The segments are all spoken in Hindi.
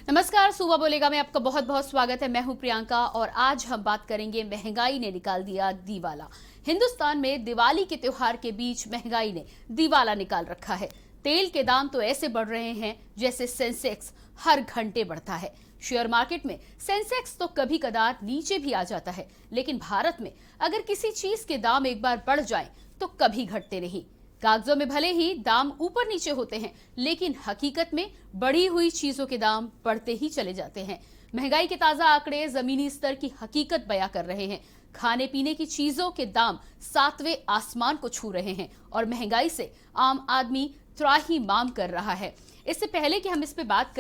नमस्कार, सुबह बोलेगा में आपका बहुत बहुत स्वागत है। मैं हूं प्रियंका और आज हम बात करेंगे महंगाई ने निकाल दिया दिवाला। हिंदुस्तान में दिवाली के त्योहार के बीच महंगाई ने दिवाला निकाल रखा है। तेल के दाम तो ऐसे बढ़ रहे हैं जैसे सेंसेक्स हर घंटे बढ़ता है। शेयर मार्केट में सेंसेक्स तो कभी कदार नीचे भी आ जाता है, लेकिन भारत में अगर किसी चीज के दाम एक बार बढ़ जाएं तो कभी घटते नहीं। कागजों में भले ही दाम ऊपर नीचे होते हैं, लेकिन हकीकत में बढ़ी हुई चीजों के दाम बढ़ते ही चले जाते हैं। महंगाई के ताजा आंकड़े जमीनी स्तर की हकीकत बयां कर रहे हैं। खाने पीने की चीजों के दाम सातवें आसमान को छू रहे हैं और महंगाई से आम आदमी त्राहिमाम कर रहा है। इससे पहले कि हम इस पे बात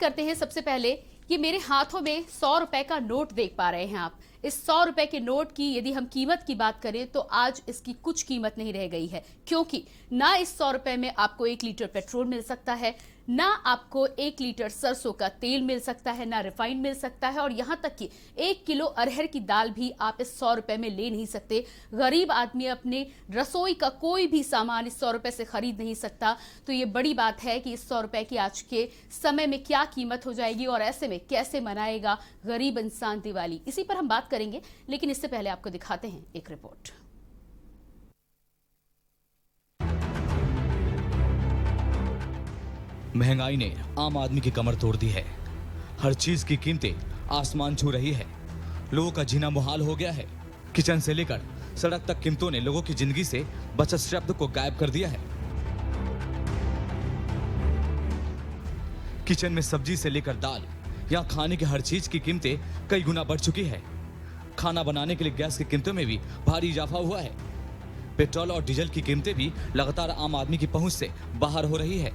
करते हैं, सबसे पहले कि मेरे हाथों में 100 रुपए का नोट देख पा रहे हैं आप। इस 100 रुपए के नोट की यदि हम कीमत की बात करें तो आज इसकी कुछ कीमत नहीं रह गई है, क्योंकि ना इस 100 रुपए में आपको 1 लीटर पेट्रोल मिल सकता है, ना आपको 1 लीटर सरसों का तेल मिल सकता है, ना रिफाइंड मिल सकता है, और यहाँ तक कि 1 किलो अरहर की दाल भी आप इस 100 रुपए में ले नहीं सकते। गरीब आदमी अपने रसोई का कोई भी सामान इस 100 रुपए से खरीद नहीं सकता। तो ये बड़ी बात है कि इस 100 रुपए की आज के समय में क्या कीमत हो जाएगी और ऐसे में कैसे मनाएगा गरीब इंसान दिवाली, इसी पर हम बात करेंगे। लेकिन इससे पहले आपको दिखाते हैं एक रिपोर्ट। महंगाई ने आम आदमी की कमर तोड़ दी है। हर चीज की कीमतें आसमान छू रही है। लोगों का जीना मुहाल हो गया है। किचन से लेकर सड़क तक कीमतों ने लोगों की जिंदगी से बचत शब्द को गायब कर दिया है। किचन में सब्जी से लेकर दाल या खाने की हर चीज की कीमतें कई गुना बढ़ चुकी है। खाना बनाने के लिए गैस की कीमतों में भी भारी इजाफा हुआ है। पेट्रोल और डीजल की कीमतें भी लगातार आम आदमी की पहुंच से बाहर हो रही है।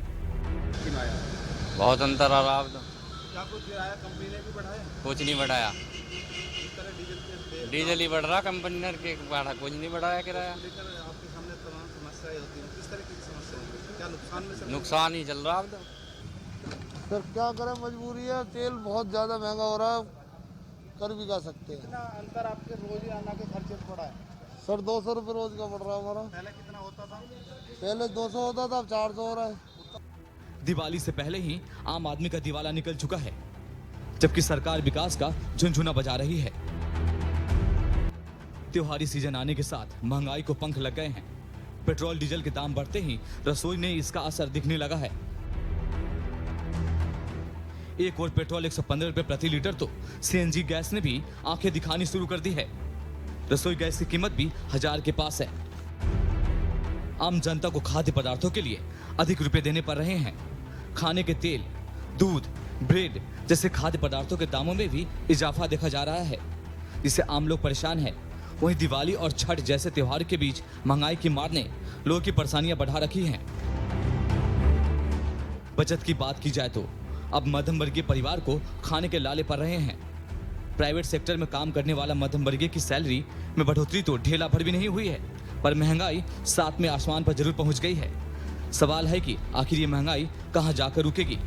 बहुत अंतर आ रहा। क्या कुछ किराया कंपनी ने भी बढ़ाया? कुछ नहीं बढ़ाया, इस तरह डीजल ही बढ़ रहा, कंपनी ने के बढ़ा कुछ नहीं बढ़ाया किराया। लेकर आपके सामने तमाम समस्याएं होती हैं। किस तरह की समस्या होगी? क्या नुकसान में से नुकसान ही चल रहा अब तो। सर क्या करें, मजबूरी है। तेल बहुत ज़्यादा महंगा हो रहा है, कर भी जा सकते हैं। कितना अंतर आपके रोजाना के खर्चे में पड़ा है? सर 200 रुपये रोज का पड़ रहा है हमारा। पहले कितना होता था? पहले 200 होता था, अब 400 हो रहा है। दिवाली से पहले ही आम आदमी का दिवाला निकल चुका है, जबकि सरकार विकास का झुनझुना बजा रही है। त्योहारी सीजन आने के साथ महंगाई को पंख लग गए हैं। पेट्रोल डीजल के दाम बढ़ते ही रसोई में इसका असर दिखने लगा है। एक और पेट्रोल 115 रुपए प्रति लीटर तो सीएनजी गैस ने भी आंखें दिखानी शुरू कर दी है। रसोई गैस की कीमत भी 1000 के पास है। आम जनता को खाद्य पदार्थों के लिए अधिक रुपए देने पड़ रहे हैं। खाने के तेल, दूध, ब्रेड जैसे खाद्य पदार्थों के दामों में भी इजाफा देखा जा रहा है, जिससे आम लोग परेशान हैं। वहीं दिवाली और छठ जैसे त्योहार के बीच महंगाई की मार ने लोगों की परेशानियां बढ़ा रखी हैं। बचत की बात की जाए तो अब मध्यम वर्गीय परिवार को खाने के लाले पड़ रहे हैं। प्राइवेट सेक्टर में काम करने वाला मध्यम वर्गीय की सैलरी में बढ़ोतरी तो ढेला भर भी नहीं हुई है, पर महंगाई सातवें आसमान पर जरूर पहुंच गई है। सवाल है कि आखिर ये महंगाई कहां जाकर रुकेगी?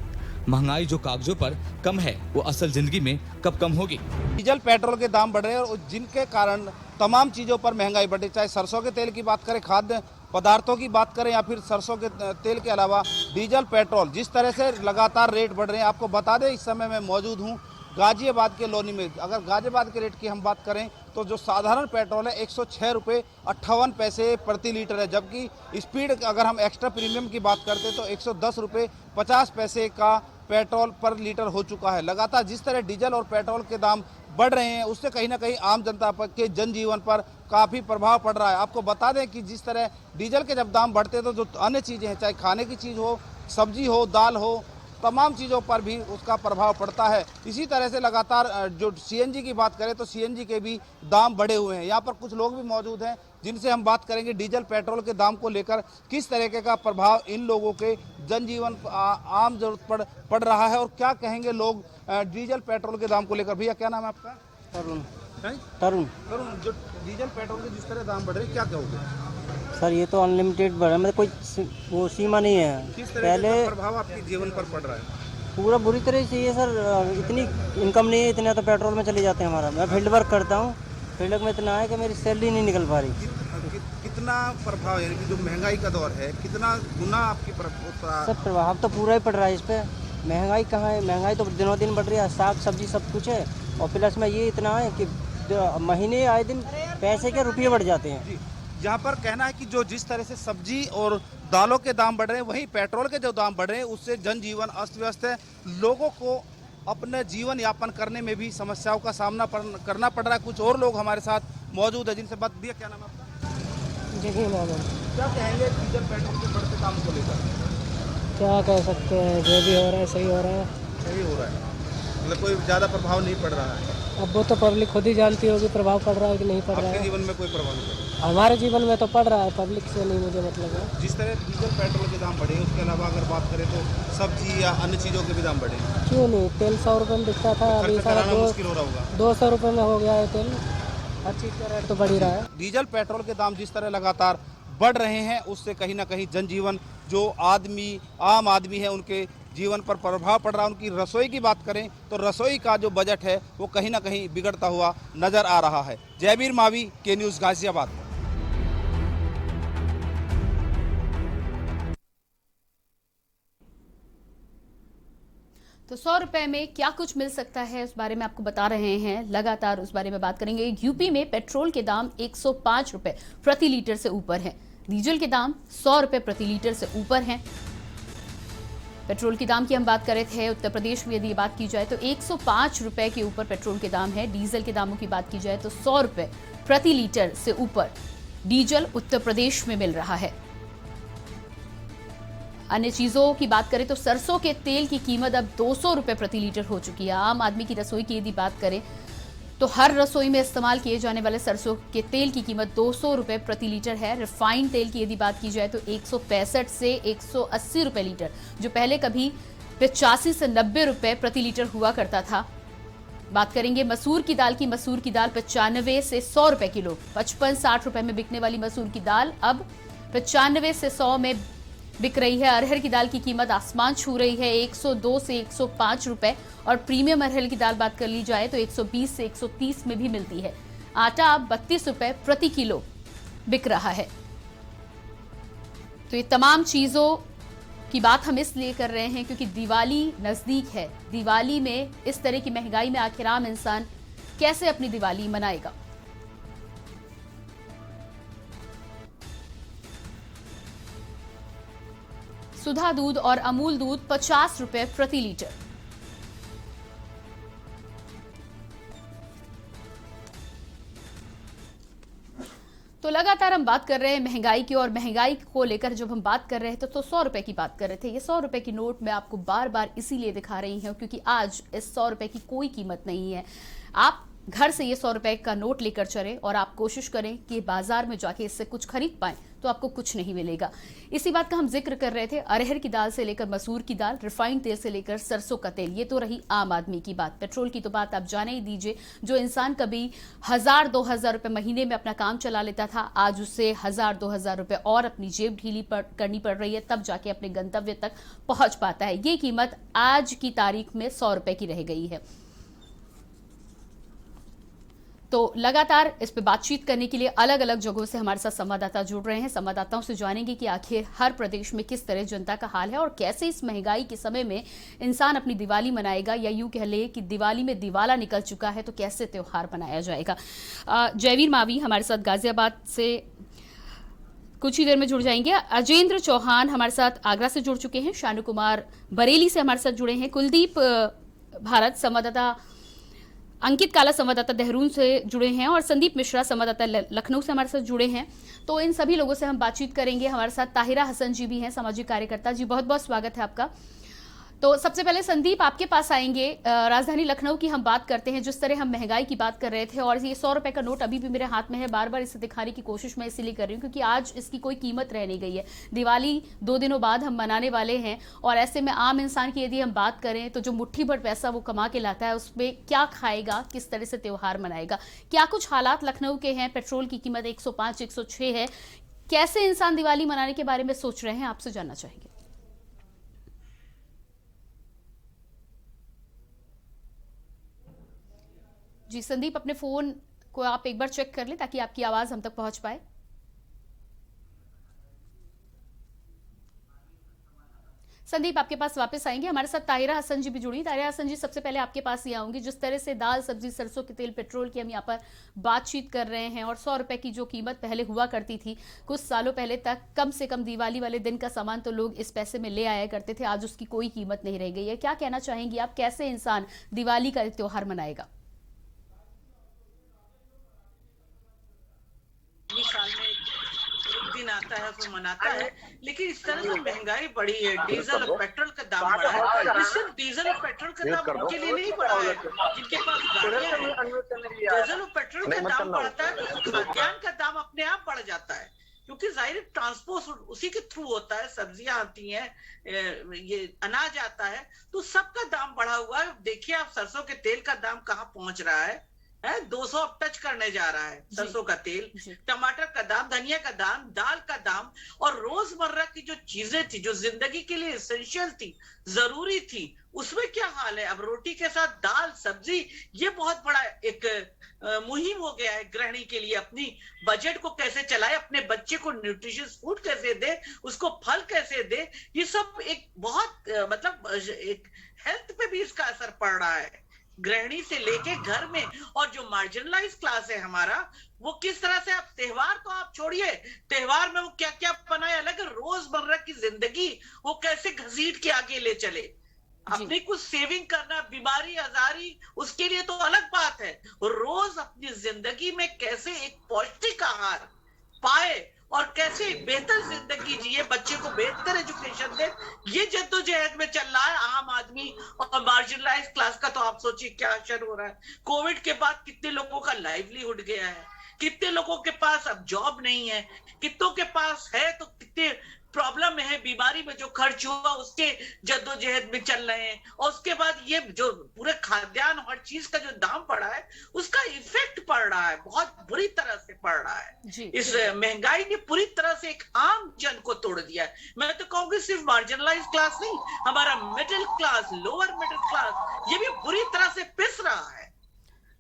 महंगाई जो कागजों पर कम है, वो असल जिंदगी में कब कम होगी? डीजल पेट्रोल के दाम बढ़ रहे हैं और जिनके कारण तमाम चीज़ों पर महंगाई बढ़ी। चाहे सरसों के तेल की बात करें, खाद्य पदार्थों की बात करें, या फिर सरसों के तेल के अलावा डीजल पेट्रोल, जिस तरह से लगातार रेट बढ़ रहे हैं। आपको बता दें, इस समय मैं मौजूद हूँ गाजियाबाद के लोनी में। अगर गाजियाबाद के रेट की हम बात करें तो जो साधारण पेट्रोल है 106 रुपये 58 पैसे प्रति लीटर है, जबकि स्पीड अगर हम एक्स्ट्रा प्रीमियम की बात करते हैं तो 110 रुपये 50 पैसे का पेट्रोल पर लीटर हो चुका है। लगातार जिस तरह डीजल और पेट्रोल के दाम बढ़ रहे हैं, उससे कहीं ना कहीं आम जनता के जनजीवन पर काफ़ी प्रभाव पड़ रहा है। आपको बता दें कि जिस तरह डीजल के जब दाम बढ़ते हैं तो जो अन्य चीज़ें हैं, चाहे खाने की चीज़ हो, सब्जी हो, दाल हो, तमाम चीज़ों पर भी उसका प्रभाव पड़ता है। इसी तरह से लगातार जो सीएनजी की बात करें तो सीएनजी के भी दाम बढ़े हुए हैं। यहाँ पर कुछ लोग भी मौजूद हैं जिनसे हम बात करेंगे डीजल पेट्रोल के दाम को लेकर, किस तरीके का प्रभाव इन लोगों के जनजीवन आम जरूरत पड़ रहा है और क्या कहेंगे लोग डीजल पेट्रोल के दाम को लेकर। भैया क्या नाम है आपका? तरुण। जो डीजल पेट्रोल के जिस तरह दाम बढ़ रहे हैं, क्या कहोगे? सर ये तो अनलिमिटेड बढ़ रहा है, मतलब कोई वो सीमा नहीं है। किस तरह पहले का प्रभाव आपके जीवन पर पड़ रहा है? पूरा बुरी तरह से ये सर, इतनी इनकम नहीं है, इतना तो पेट्रोल में चले जाते हैं हमारा। मैं फील्ड वर्क करता हूँ, फील्ड वर्क में इतना है कि मेरी सैलरी नहीं निकल पा रही। कितना प्रभाव, यानी कि जो महंगाई का दौर है, कितना गुना आपकी सर प्रभाव तो पूरा ही पड़ रहा है इस पर। महंगाई कहाँ है, महंगाई तो दिनों दिन बढ़ रही है, साग सब्जी सब कुछ है। और प्लस में ये इतना है कि महीने आए दिन पैसे के रुपये बढ़ जाते हैं। जी, यहाँ पर कहना है कि जो जिस तरह से सब्जी और दालों के दाम बढ़ रहे हैं, वहीं पेट्रोल के जो दाम बढ़ रहे हैं, उससे जनजीवन अस्त व्यस्त है। लोगों को अपने जीवन यापन करने में भी समस्याओं का सामना करना पड़ रहा है। कुछ और लोग हमारे साथ मौजूद है जिनसे बात। भैया क्या नाम है आपका? देखिए मैडम, क्या कहेंगे डीजल पेट्रोल के बढ़ते दाम को लेकर? क्या कह सकते हैं, जो भी हो रहा है सही हो रहा है। सही हो रहा है, मतलब कोई ज़्यादा प्रभाव नहीं पड़ रहा है। अब वो तो पब्लिक खुद ही जानती होगी प्रभाव पड़ रहा है कि नहीं पड़ रहा आपके है। जीवन में कोई प्रभाव नहीं पड़ रहा? हमारे जीवन में तो पड़ रहा है, पब्लिक से नहीं मुझे मतलब है। जिस तरह डीजल पेट्रोल के दाम बढ़े, उसके अलावा अगर बात करें तो सब्जी या अन्य चीज़ों के भी दाम बढ़े, क्यों नहीं, तेल 100 रुपये में बिकता था, अभी खर्च सारा कराना मुश्किल हो रहा होगा। 200 रुपये में हो गया है तेल। हर चीज़ का रेट तो बढ़ ही रहा है। डीजल पेट्रोल के दाम जिस तरह लगातार बढ़ रहे हैं, उससे कहीं ना कहीं जनजीवन, जो आम आदमी है, उनके जीवन पर प्रभाव पड़ रहा है। उनकी रसोई की बात करें तो रसोई का जो बजट है वो कहीं ना कहीं बिगड़ता हुआ नजर आ रहा है। जयवीर मावी, के न्यूज़, गाजियाबाद। तो 100 रुपए में क्या कुछ मिल सकता है उस बारे में आपको बता रहे हैं, लगातार उस बारे में बात करेंगे। यूपी में पेट्रोल के दाम 105 रुपए प्रति लीटर से ऊपर है, डीजल के दाम 100 रुपए प्रति लीटर से ऊपर हैं। पेट्रोल के दाम की हम बात कर रहे थे, उत्तर प्रदेश में यदि बात की जाए तो 105 रुपए के ऊपर पेट्रोल के दाम है। डीजल के दामों की बात की जाए तो 100 रुपए प्रति लीटर से ऊपर डीजल उत्तर प्रदेश में मिल रहा है। अन्य चीजों की बात करें तो सरसों के तेल की कीमत अब 200 रुपए प्रति लीटर हो चुकी है। आम आदमी की रसोई की यदि बात करें तो हर रसोई में इस्तेमाल किए जाने वाले सरसों के तेल की कीमत 200 रुपए प्रति लीटर है। रिफाइंड तेल की यदि बात की जाए तो 165 से 180 रुपए लीटर, जो पहले कभी 85 से 90 रुपए प्रति लीटर हुआ करता था। बात करेंगे मसूर की दाल की। मसूर की दाल 95 से 100 रुपए किलो, 55-60 रुपए में बिकने वाली मसूर की दाल अब 95 से 100 में बिक रही है। अरहर की दाल की कीमत आसमान छू रही है, 102 से 105 रुपए। और प्रीमियम अरहर की दाल बात कर ली जाए तो 120 से 130 में भी मिलती है। आटा अब 32 रुपए प्रति किलो बिक रहा है। तो ये तमाम चीजों की बात हम इसलिए कर रहे हैं क्योंकि दिवाली नजदीक है। दिवाली में इस तरह की महंगाई में आखिर आम इंसान कैसे अपनी दिवाली मनाएगा? सुधा दूध और अमूल दूध 50 रुपए प्रति लीटर। तो लगातार हम बात कर रहे हैं महंगाई की, और महंगाई को लेकर जब हम बात कर रहे थे तो 100 रुपए की बात कर रहे थे। ये 100 रुपए की नोट मैं आपको बार बार इसीलिए दिखा रही हूं क्योंकि आज इस 100 रुपए की कोई कीमत नहीं है। आप घर से ये 100 रुपए का नोट लेकर चलें और आप कोशिश करें कि बाजार में जाके इससे कुछ खरीद पाएं तो आपको कुछ नहीं मिलेगा। इसी बात का हम जिक्र कर रहे थे। अरहर की दाल से लेकर मसूर की दाल, रिफाइंड तेल से लेकर सरसों का तेल, ये तो रही आम आदमी की बात। पेट्रोल की तो बात आप जाने ही दीजिए। जो इंसान कभी 1000-2000 रुपए महीने में अपना काम चला लेता था, आज उससे 1000-2000 रुपए और अपनी जेब ढीली करनी पड़ रही है, तब जाके अपने गंतव्य तक पहुंच पाता है। ये कीमत आज की तारीख में 100 रुपए की रह गई है। तो लगातार इस पे बातचीत करने के लिए अलग अलग जगहों से हमारे साथ संवाददाता जुड़ रहे हैं। संवाददाताओं से जानेंगे कि आखिर हर प्रदेश में किस तरह जनता का हाल है और कैसे इस महंगाई के समय में इंसान अपनी दिवाली मनाएगा, या यूं कह ले कि दिवाली में दिवाला निकल चुका है तो कैसे त्योहार मनाया जाएगा। जयवीर मावी हमारे साथ गाजियाबाद से कुछ ही देर में जुड़ जाएंगे। अजेंद्र चौहान हमारे साथ आगरा से जुड़ चुके हैं। शानू कुमार बरेली से हमारे साथ जुड़े हैं। कुलदीप भारत संवाददाता, अंकित काला संवाददाता देहरादून से जुड़े हैं, और संदीप मिश्रा संवाददाता लखनऊ से हमारे साथ जुड़े हैं। तो इन सभी लोगों से हम बातचीत करेंगे। हमारे साथ ताहिरा हसन जी भी हैं, सामाजिक कार्यकर्ता। जी बहुत बहुत स्वागत है आपका। तो सबसे पहले संदीप आपके पास आएंगे। राजधानी लखनऊ की हम बात करते हैं। जिस तरह हम महंगाई की बात कर रहे थे, और ये 100 रुपए का नोट अभी भी मेरे हाथ में है, बार बार इसे दिखाने की कोशिश मैं इसीलिए कर रही हूँ क्योंकि आज इसकी कोई कीमत रह नहीं गई है। दिवाली 2 दिनों बाद हम मनाने वाले हैं, और ऐसे में आम इंसान की यदि हम बात करें तो जो मुट्ठी भर पैसा वो कमा के लाता है, उसमें क्या खाएगा, किस तरह से त्योहार मनाएगा? क्या कुछ हालात लखनऊ के हैं? पेट्रोल की कीमत 105-106 है। कैसे इंसान दिवाली मनाने के बारे में सोच रहे हैं, आपसे जानना चाहेंगे। जी संदीप, अपने फोन को आप एक बार चेक कर लें ताकि आपकी आवाज हम तक पहुंच पाए। संदीप आपके पास वापस आएंगे। हमारे साथ ताहिरा हसन जी भी जुड़ी। ताहिरा हसन जी, सबसे पहले आपके पास ही आऊंगी। जिस तरह से दाल, सब्जी, सरसों के तेल, पेट्रोल की हम यहाँ पर बातचीत कर रहे हैं और 100 रुपए की जो कीमत पहले हुआ करती थी कुछ सालों पहले तक, कम से कम दिवाली वाले दिन का सामान तो लोग इस पैसे में ले आया करते थे, आज उसकी कोई कीमत नहीं रह गई है। क्या कहना चाहेंगी आप, कैसे इंसान दिवाली का त्योहार मनाएगा? साल में एक दिन आता है उसमें मनाता है, लेकिन इस तरह से महंगाई बढ़ी है, डीजल और पेट्रोल का दाम बढ़ा है। ये सिर्फ डीजल और पेट्रोल का दाम उनके लिए नहीं बढ़ा है जिनके पास गाड़ियां हैं। डीजल और पेट्रोल का दाम बढ़ता है तो खाद्यान्न का दाम अपने आप बढ़ जाता है, क्योंकि जाहिर ट्रांसपोर्ट उसी के थ्रू होता है, सब्जियां आती हैं, ये अनाज आता है, तो सबका दाम बढ़ा हुआ है। देखिए आप सरसों के तेल का दाम कहाँ पहुंच रहा है 200 अब टच करने जा रहा है सरसों का तेल, टमाटर का दाम, धनिया का दाम, दाल का दाम, और रोजमर्रा की जो चीजें थी जो जिंदगी के लिए एसेंशियल थी, जरूरी थी, उसमें क्या हाल है। अब रोटी के साथ दाल, सब्जी, ये बहुत बड़ा एक मुहिम हो गया है गृहिणी के लिए। अपनी बजट को कैसे चलाए, अपने बच्चे को न्यूट्रिशियस फूड कैसे दे, उसको फल कैसे दे, ये सब एक बहुत मतलब एक हेल्थ पे भी इसका असर पड़ रहा है, गृहिणी से लेके घर में। और जो मार्जिनलाइज क्लास है हमारा, वो किस तरह से, आप त्योहार तो आप छोड़िए, त्योहार में वो क्या क्या बनाए अलग, रोजमर्रा की जिंदगी वो कैसे घसीट के आगे ले चले। अपनी कुछ सेविंग करना, बीमारी आजारी, उसके लिए तो अलग बात है, रोज अपनी जिंदगी में कैसे एक पौष्टिक आहार पाए और कैसे बेहतर जिंदगी जिए, बच्चे को बेहतर एजुकेशन दे, ये जद्दोजहद में चल रहा है आम आदमी और मार्जिनलाइज क्लास का। तो आप सोचिए क्या असर हो रहा है। कोविड के बाद कितने लोगों का लाइवलीहुड गया है, कितने लोगों के पास अब जॉब नहीं है, कितनों के पास है तो कितने प्रॉब्लम है, बीमारी में जो खर्च हुआ उसके जद्दोजहद में चल रहे हैं। और उसके बाद ये जो पूरे खाद्यान्न हर चीज का जो दाम पड़ा है, उसका इफेक्ट पड़ रहा है, बहुत बुरी तरह से पड़ रहा है। इस महंगाई ने पूरी तरह से एक आम जन को तोड़ दिया है। मैं तो कहूंगी सिर्फ मार्जिनलाइज क्लास नहीं, हमारा middle class, lower middle class, ये भी बुरी तरह से पिस रहा है।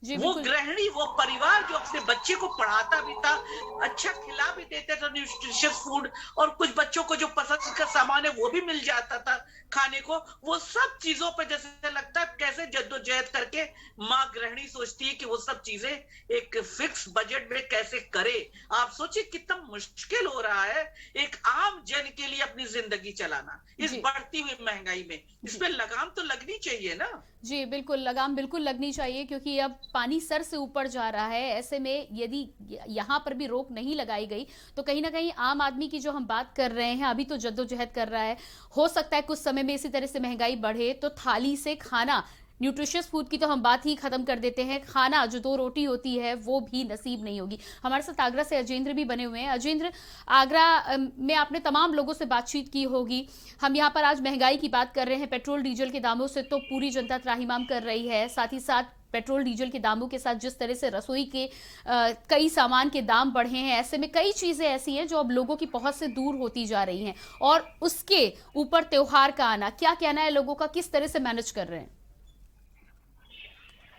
वो गृहिणी, वो परिवार जो अपने बच्चे को पढ़ाता भी था, अच्छा खिला भी देते थे न्यूट्रिशियस फूड, और कुछ बच्चों को जो पसंद का सामान है वो भी मिल जाता था खाने को, वो सब चीजों पे जैसे लगता है कैसे जद्दोजहद करके माँ गृहिणी सोचती है कि वो सब चीजें एक फिक्स बजट में कैसे करे। आप सोचिए कितना मुश्किल हो रहा है एक आम जन के लिए अपनी जिंदगी चलाना इस बढ़ती हुई महंगाई में। इसमें लगाम तो लगनी चाहिए ना। जी बिल्कुल, लगाम बिल्कुल लगनी चाहिए, क्योंकि अब पानी सर से ऊपर जा रहा है। ऐसे में यदि यहाँ पर भी रोक नहीं लगाई गई तो कहीं ना कहीं आम आदमी की जो हम बात कर रहे हैं, अभी तो जद्दोजहद कर रहा है, हो सकता है कुछ समय में इसी तरह से महंगाई बढ़े तो थाली से खाना, न्यूट्रिशियस फूड की तो हम बात ही खत्म कर देते हैं, खाना जो 2 रोटी होती है वो भी नसीब नहीं होगी। हमारे साथ आगरा से अजेंद्र भी बने हुए हैं। अजेंद्र, आगरा में आपने तमाम लोगों से बातचीत की होगी। हम यहाँ पर आज महंगाई की बात कर रहे हैं, पेट्रोल डीजल के दामों से तो पूरी जनता त्राहिमाम कर रही है, साथ ही साथ पेट्रोल डीजल के दामों के साथ जिस तरह से रसोई के कई सामान के दाम बढ़े हैं, ऐसे में कई चीजें ऐसी हैं जो अब लोगों की पहुंच से दूर होती जा रही हैं, और उसके ऊपर त्योहार का आना, क्या कहना है लोगों का, किस तरह से मैनेज कर रहे हैं?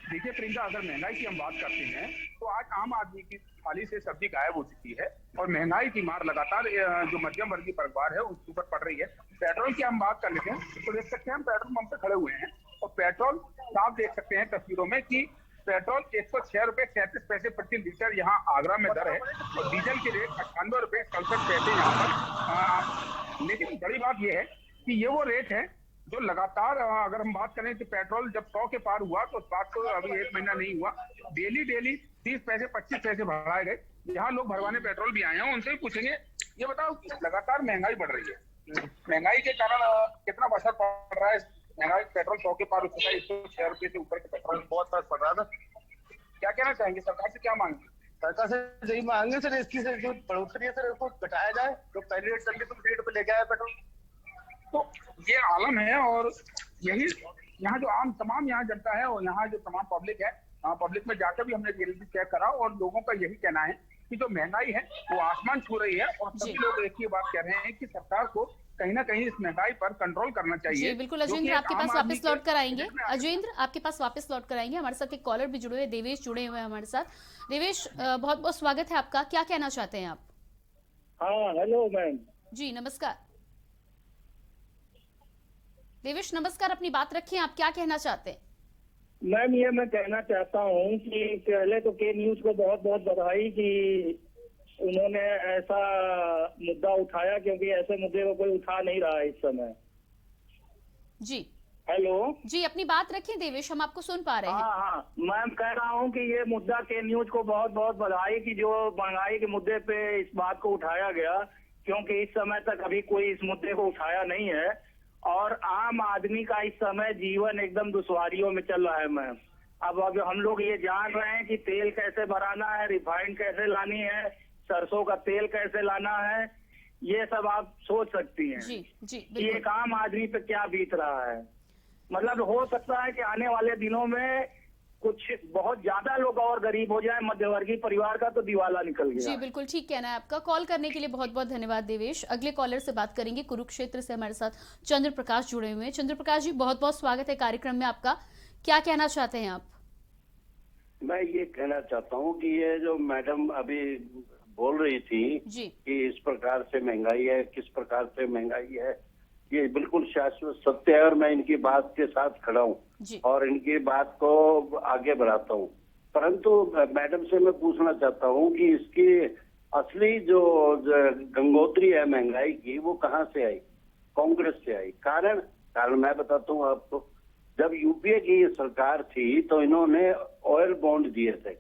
देखिए प्रियंका, अगर महंगाई की हम बात करते हैं तो आज आम आदमी की थाली से सब्जी गायब हो चुकी है, और महंगाई की मार लगातार जो मध्यम वर्गीय परिवार है उसके ऊपर पड़ रही है। पेट्रोल की हम बात कर लेते हैं तो देख सकते हैं हम पेट्रोल पंप पे खड़े हुए हैं, और पेट्रोल साफ देख सकते हैं तस्वीरों में कि पेट्रोल 106 रुपए 37 पैसे प्रति लीटर यहाँ आगरा में दर है, और डीजल की रेट 98 रुपए 67 पैसे यहाँ पर। लेकिन बड़ी बात यह है कि ये वो रेट है जो लगातार, अगर हम बात करें कि पेट्रोल जब 100 के पार हुआ तो उस बात को अभी 1 महीना नहीं हुआ, डेली 30 पैसे 25 पैसे बढ़ाए गए। यहाँ लोग भरवाने पेट्रोल भी आए हैं, उनसे भी पूछेंगे, ये बताओ लगातार महंगाई बढ़ रही है, महंगाई के कारण कितना असर पड़ रहा है। महंगाई, पेट्रोल 100 के पार हो चुका है, 106 रुपए से ऊपर के पेट्रोल बहुत फर्क पड़ रहा है। क्या कहना चाहेंगे, सरकार से क्या मांगे? सरकार से यही मांगे सर, इसकी से जो बढ़ोतरी है सर इसको घटाया जाए, जो पहले रेट चल के तुम रेट पे लेके आए पेट्रोल। तो ये आलम है, और यही यहाँ जो तमाम यहाँ जनता है और यहाँ जो तमाम पब्लिक है, पब्लिक में जाकर भी हमने रियलिटी चेक करा, और लोगों का यही कहना है कि जो महंगाई है वो आसमान छू रही है, और सभी लोग एक ही बात कह रहे हैं कि सरकार को कहीं ना कहीं इस महंगाई पर कंट्रोल करना चाहिए। जी बिल्कुल अजेंद्र, आपके पास वापस लौट कर आएंगे। अजेंद्र, आपके पास वापस लौट कर आएंगे। हमारे साथ एक कॉलर भी जुड़े हुए, देवेश जुड़े हुए हैं हमारे साथ। देवेश, बहुत बहुत स्वागत है आपका, क्या कहना चाहते हैं आप? हाँ हेलो मैम। जी नमस्कार। देवेश नमस्कार, अपनी बात रखिए, आप क्या कहना चाहते हैं? मैम ये मैं कहना चाहता हूँ कि पहले तो के न्यूज को बहुत बहुत बधाई कि उन्होंने ऐसा मुद्दा उठाया, क्योंकि ऐसे मुद्दे को कोई उठा नहीं रहा है इस समय। जी हेलो जी, अपनी बात रखिए देवेश, हम आपको सुन पा रहे हैं। हाँ, मैं कह रहा हूँ कि ये मुद्दा के न्यूज को बहुत बहुत बधाई कि जो महंगाई के मुद्दे पे इस बात को उठाया गया, क्योंकि इस समय तक अभी कोई इस मुद्दे को उठाया नहीं है और आम आदमी का इस समय जीवन एकदम दुश्वारियों में चल रहा है मैम। अब हम लोग ये जान रहे हैं कि तेल कैसे भराना है, रिफाइंड कैसे लानी है, सरसों का तेल कैसे लाना है, ये सब आप सोच सकती हैं जी जी कि बिल्कुल। एक आम आदमी पे क्या बीत रहा है। मतलब हो सकता है कि आने वाले दिनों में कुछ बहुत ज्यादा लोग और गरीब हो जाए, मध्यवर्गीय परिवार का तो दिवाला निकल गया। जी बिल्कुल ठीक कहना है आपका। कॉल करने के लिए बहुत बहुत धन्यवाद देवेश। अगले कॉलर से बात करेंगे, कुरुक्षेत्र से हमारे साथ चंद्र प्रकाश जुड़े हुए हैं। चंद्र प्रकाश जी, बहुत बहुत स्वागत है कार्यक्रम में आपका, क्या कहना चाहते हैं आप? मैं ये कहना चाहता हूँ कि ये जो मैडम अभी बोल रही थी जी कि इस प्रकार से महंगाई है, किस प्रकार से महंगाई है, ये बिल्कुल शाश्वत सत्य है और मैं इनकी बात के साथ खड़ा हूँ जी और इनकी बात को आगे बढ़ाता हूँ। परंतु मैडम से मैं पूछना चाहता हूँ कि इसकी असली जो गंगोत्री है महंगाई की, वो कहाँ से आई? कांग्रेस से आई। कारण मैं बताता हूँ आपको। जब यूपीए की सरकार थी तो इन्होंने ऑयल बॉन्ड दिए थे,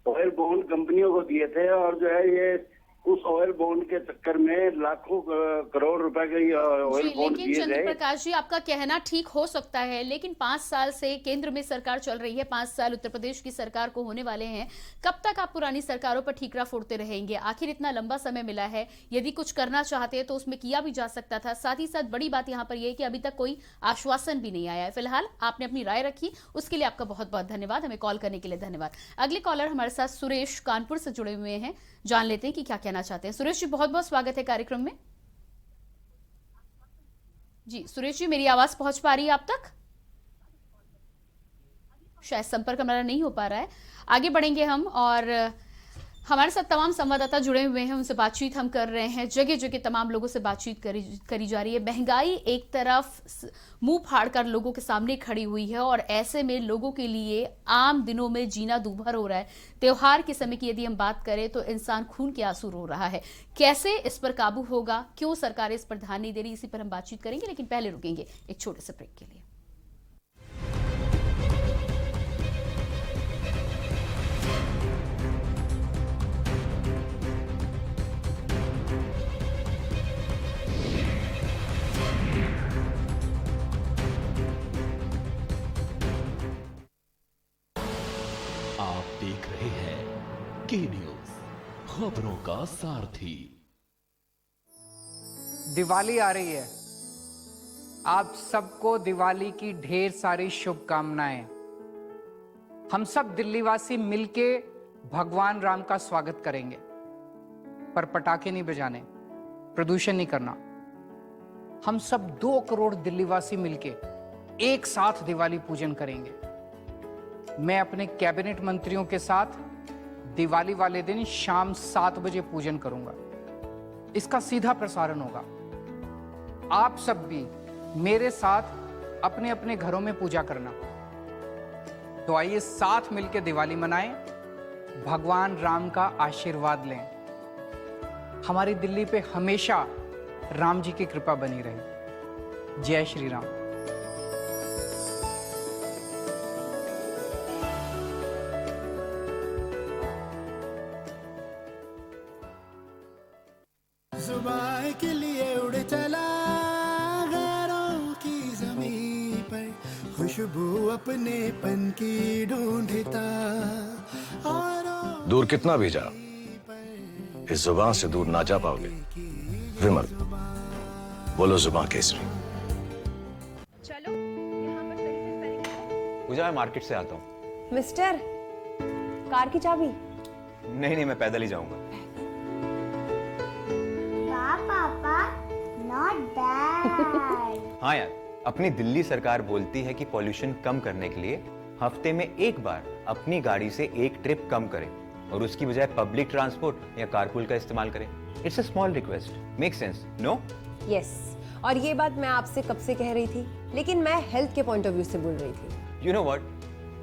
ऑयल बॉन्ड कंपनियों को दिए थे और जो है ये उस ऑयल बॉन्ड के चक्कर में लाखों करोड़ रुपए के ऑयल जी, बॉन्ड लेकिन दिए चंद्र गए। प्रकाश जी, आपका कहना ठीक हो सकता है, लेकिन 5 साल से केंद्र में सरकार चल रही है, 5 साल उत्तर प्रदेश की सरकार को होने वाले हैं। कब तक आप पुरानी सरकारों पर ठीकरा फोड़ते रहेंगे? आखिर इतना लंबा समय मिला है, यदि कुछ करना चाहते हैं तो उसमें किया भी जा सकता था। साथ ही साथ बड़ी बात यहाँ पर यह है कि अभी तक कोई आश्वासन भी नहीं आया है। फिलहाल आपने अपनी राय रखी, उसके लिए आपका बहुत बहुत धन्यवाद। हमें कॉल करने के लिए धन्यवाद। अगले कॉलर हमारे साथ सुरेश कानपुर से जुड़े हुए हैं, जान लेते हैं कि क्या कहना चाहते हैं। सुरेश जी, बहुत बहुत स्वागत है कार्यक्रम में। जी सुरेश जी, मेरी आवाज पहुंच पा रही है आप तक? शायद संपर्क हमारा नहीं हो पा रहा है। आगे बढ़ेंगे हम और हमारे साथ तमाम संवाददाता जुड़े हुए हैं, उनसे बातचीत हम कर रहे हैं। जगह जगह तमाम लोगों से बातचीत करी जा रही है। महंगाई एक तरफ मुंह फाड़ कर लोगों के सामने खड़ी हुई है और ऐसे में लोगों के लिए आम दिनों में जीना दूभर हो रहा है। त्योहार के समय की यदि हम बात करें तो इंसान खून के आंसू रो रहा है। कैसे इस पर काबू होगा, क्यों सरकार इस पर ध्यान नहीं दे रही, इसी पर हम बातचीत करेंगे, लेकिन पहले रुकेंगे एक छोटे से ब्रेक के लिए। आप देख रहे हैं के न्यूज, खबरों का सारथी। दिवाली आ रही है, आप सबको दिवाली की ढेर सारी शुभकामनाएं। हम सब दिल्लीवासी मिलके भगवान राम का स्वागत करेंगे, पर पटाखे नहीं बजाने, प्रदूषण नहीं करना। हम सब 2 करोड़ दिल्लीवासी मिलके एक साथ दिवाली पूजन करेंगे। मैं अपने कैबिनेट मंत्रियों के साथ दिवाली वाले दिन शाम 7 बजे पूजन करूंगा। इसका सीधा प्रसारण होगा। आप सब भी मेरे साथ अपने अपने घरों में पूजा करना। तो आइए साथ मिलकर दिवाली मनाएं, भगवान राम का आशीर्वाद लें। हमारी दिल्ली पे हमेशा राम जी की कृपा बनी रहे। जय श्री राम। जुबान के लिए उड़ चला गैरों की जमीन पर, खुशबू अपने पन की ढूंढता और दूर कितना भी जा, इस जुबान से दूर ना जा पाओगे। विमल, बोलो जुबान केसरी। चलो यहाँ पर सही से स्पेलिंग करो। पूजा, मैं मार्केट से आता हूँ। मिस्टर, कार की चाबी? नहीं, मैं पैदल ही जाऊंगा। पापा, not dad। हाँ यार, अपनी दिल्ली सरकार बोलती है कि पॉल्यूशन कम करने के लिए हफ्ते में एक बार अपनी गाड़ी से एक ट्रिप कम करें और उसकी बजाय पब्लिक ट्रांसपोर्ट या कारपूल का इस्तेमाल करें। It's a small request, make sense, no? Yes, और ये बात मैं आपसे कब से कह रही थी, लेकिन मैं हेल्थ के पॉइंट ऑफ व्यू से बोल रही थी। यू नो व्हाट,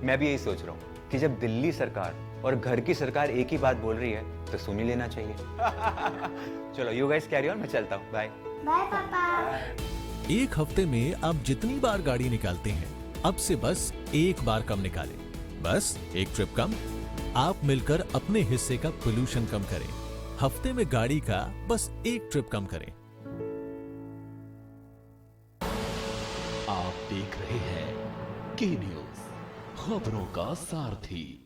मैं भी यही सोच रहा हूँ कि जब दिल्ली सरकार और घर की सरकार एक ही बात बोल रही है तो सुन ही लेना चाहिए। चलो यू गाइस कैरी ऑन, मैं चलता हूँ, बाय बाय पापा। एक हफ्ते में आप जितनी बार गाड़ी निकालते हैं, अब से बस एक बार कम निकालें। बस एक ट्रिप कम, आप मिलकर अपने हिस्से का पोल्यूशन कम करें। हफ्ते में गाड़ी का बस एक ट्रिप कम करें। आप देख रहे हैं के न्यूज, खबरों का सारथी।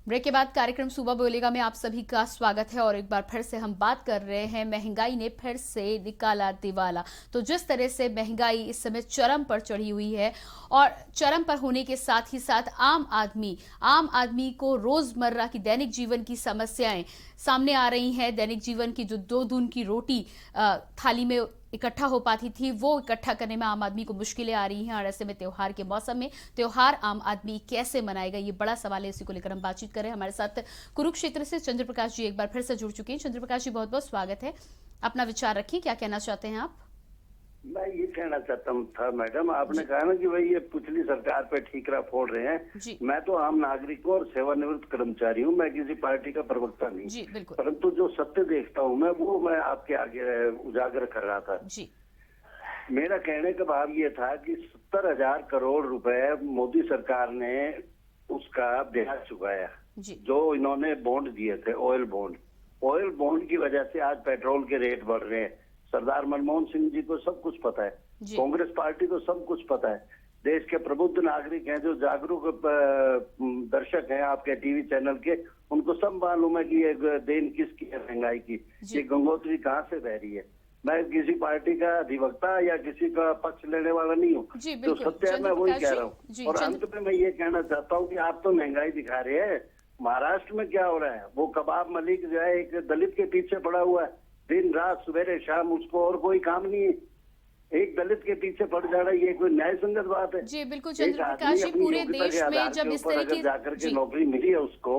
ब्रेक के बाद कार्यक्रम सुबह बोलेगा में आप सभी का स्वागत है और एक बार फिर से हम बात कर रहे हैं महंगाई ने फिर से निकाला दिवाला। तो जिस तरह से महंगाई इस समय चरम पर चढ़ी हुई है और चरम पर होने के साथ ही साथ आम आदमी को रोजमर्रा की दैनिक जीवन की समस्याएं सामने आ रही हैं। दैनिक जीवन की जो 2 दून की रोटी थाली में इकट्ठा हो पाती थी, वो इकट्ठा करने में आम आदमी को मुश्किलें आ रही हैं। और ऐसे में त्योहार के मौसम में त्योहार आम आदमी कैसे मनाएगा, ये बड़ा सवाल है। इसी को लेकर हम बातचीत करें। हमारे साथ कुरुक्षेत्र से चंद्र प्रकाश जी एक बार फिर से जुड़ चुके हैं। चंद्र प्रकाश जी, बहुत बहुत स्वागत है। अपना विचार रखिए, क्या कहना चाहते हैं आप? मैं ये कहना चाहता था मैडम, आपने कहा ना कि भाई ये पिछली सरकार पे ठीकरा फोड़ रहे हैं। मैं तो आम नागरिक हूँ और सेवानिवृत्त कर्मचारी हूँ, मैं किसी पार्टी का प्रवक्ता नहीं। जी बिल्कुल। परंतु जो सत्य देखता हूँ मैं आपके आगे उजागर कर रहा था। जी। मेरा कहने का भाव ये था कि 70,000 करोड़ रुपए मोदी सरकार ने उसका ब्याज चुकाया, जो इन्होंने बॉन्ड दिए थे, ऑयल बॉन्ड की वजह से आज पेट्रोल के रेट बढ़ रहे हैं। सरदार मनमोहन सिंह जी को सब कुछ पता है, कांग्रेस पार्टी को सब कुछ पता है। देश के प्रबुद्ध नागरिक हैं, जो जागरूक दर्शक हैं आपके टीवी चैनल के, उनको सब मालूम है कि ये देन किसकी है महंगाई की, ये गंगोत्री कहाँ से बह रही है। मैं किसी पार्टी का अधिवक्ता या किसी का पक्ष लेने वाला नहीं हूँ, तो सत्य है, मैं वही कह रहा हूँ। और अंत में मैं ये कहना चाहता हूँ कि आप तो महंगाई दिखा रहे हैं, महाराष्ट्र में क्या हो रहा है? वो कबाब मलिक जो है एक दलित के पीछे पड़ा हुआ है, दिन रात सवेरे शाम, उसको और कोई काम नहीं है। एक दलित के पीछे पड़ जाना, ये कोई न्याय संगत बात है? जी बिल्कुल चंद्र प्रकाश जी, पूरे देश में जब इस तरह की जाकर के नौकरी मिली है उसको,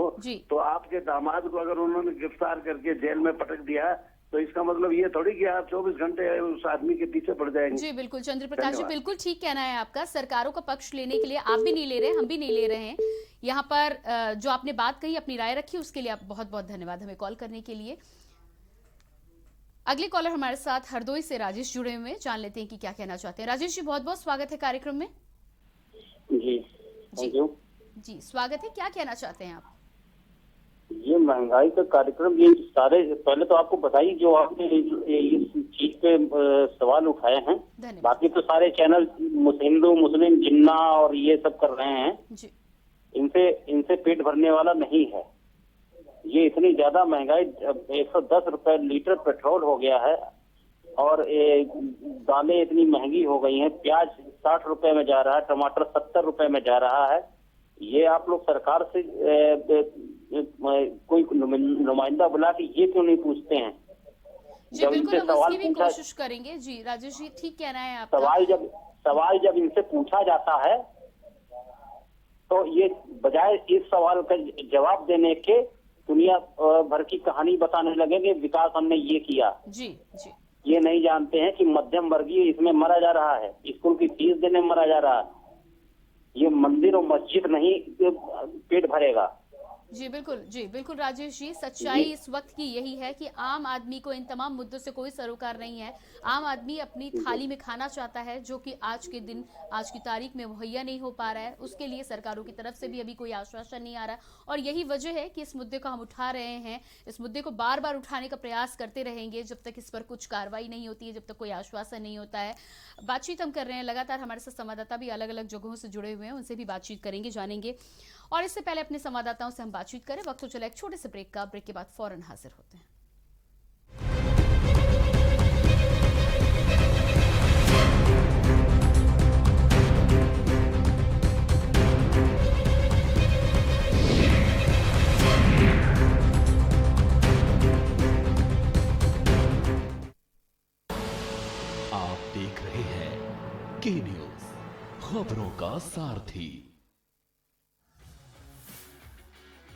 तो आपके दामाद को अगर उन्होंने गिरफ्तार करके जेल में पटक दिया, तो इसका मतलब ये थोड़ी कि आप 24 घंटे उस आदमी के पीछे पड़ जाएंगे। जी बिल्कुल चंद्र प्रकाश जी, बिल्कुल ठीक कहना है आपका। सरकारों का पक्ष लेने के लिए आप भी नहीं ले रहे, हम भी नहीं ले रहे हैं। यहाँ पर जो आपने बात कही, अपनी राय रखी, उसके लिए आप बहुत बहुत धन्यवाद हमें कॉल करने के लिए। अगले कॉलर हमारे साथ हरदोई से राजेश जुड़े हुए हैं, जान लेते हैं कि क्या कहना चाहते हैं। राजेश जी, बहुत बहुत स्वागत है कार्यक्रम में। जी जी स्वागत है, क्या कहना चाहते हैं आप? ये महंगाई का कार्यक्रम, ये सारे, पहले तो आपको बताइए जो आपने इस चीज पे सवाल उठाए हैं, बाकी तो सारे चैनल हिंदू मुस्लिम जिन्ना और ये सब कर रहे हैं, इनसे पेट भरने वाला नहीं है। ये इतनी ज्यादा महंगाई, 110 रुपए लीटर पेट्रोल हो गया है, और दालें इतनी महंगी हो गई हैं, प्याज 60 रुपए में जा रहा है, टमाटर 70 रुपए में जा रहा है। ये आप लोग सरकार से कोई नुमाइंदा बुला के ये क्यों नहीं पूछते हैं? जी बिल्कुल, हम उसकी भी कोशिश करेंगे। जी राजेश जी, ठीक कहना है आपका। सवाल जब इनसे पूछा जाता है, तो ये बजाय इस सवाल का जवाब देने के दुनिया भर की कहानी बताने लगेंगे, विकास हमने ये किया। जी। ये नहीं जानते हैं कि मध्यम वर्गीय इसमें मरा जा रहा है, स्कूल की फीस देने में मरा जा रहा है। ये मंदिर और मस्जिद नहीं पेट भरेगा। जी बिल्कुल राजेश जी, सच्चाई इस वक्त की यही है कि आम आदमी को इन तमाम मुद्दों से कोई सरोकार नहीं है। आम आदमी अपनी थाली में खाना चाहता है, जो कि आज के दिन, आज की तारीख में मुहैया नहीं हो पा रहा है। उसके लिए सरकारों की तरफ से भी अभी कोई आश्वासन नहीं आ रहा, और यही वजह है कि इस मुद्दे को हम उठा रहे हैं। इस मुद्दे को बार बार उठाने का प्रयास करते रहेंगे जब तक इस पर कुछ कार्रवाई नहीं होती है, जब तक कोई आश्वासन नहीं होता है। बातचीत हम कर रहे हैं लगातार, हमारे साथ संवाददाता भी अलग अलग जगहों से जुड़े हुए हैं, उनसे भी बातचीत करेंगे, जानेंगे। और इससे पहले अपने संवाददाताओं से हम बातचीत करें। वक्त तो चला एक छोटे से ब्रेक का, ब्रेक के बाद फौरन हाजिर होते हैं। आप देख रहे हैं के न्यूज, खबरों का सारथी।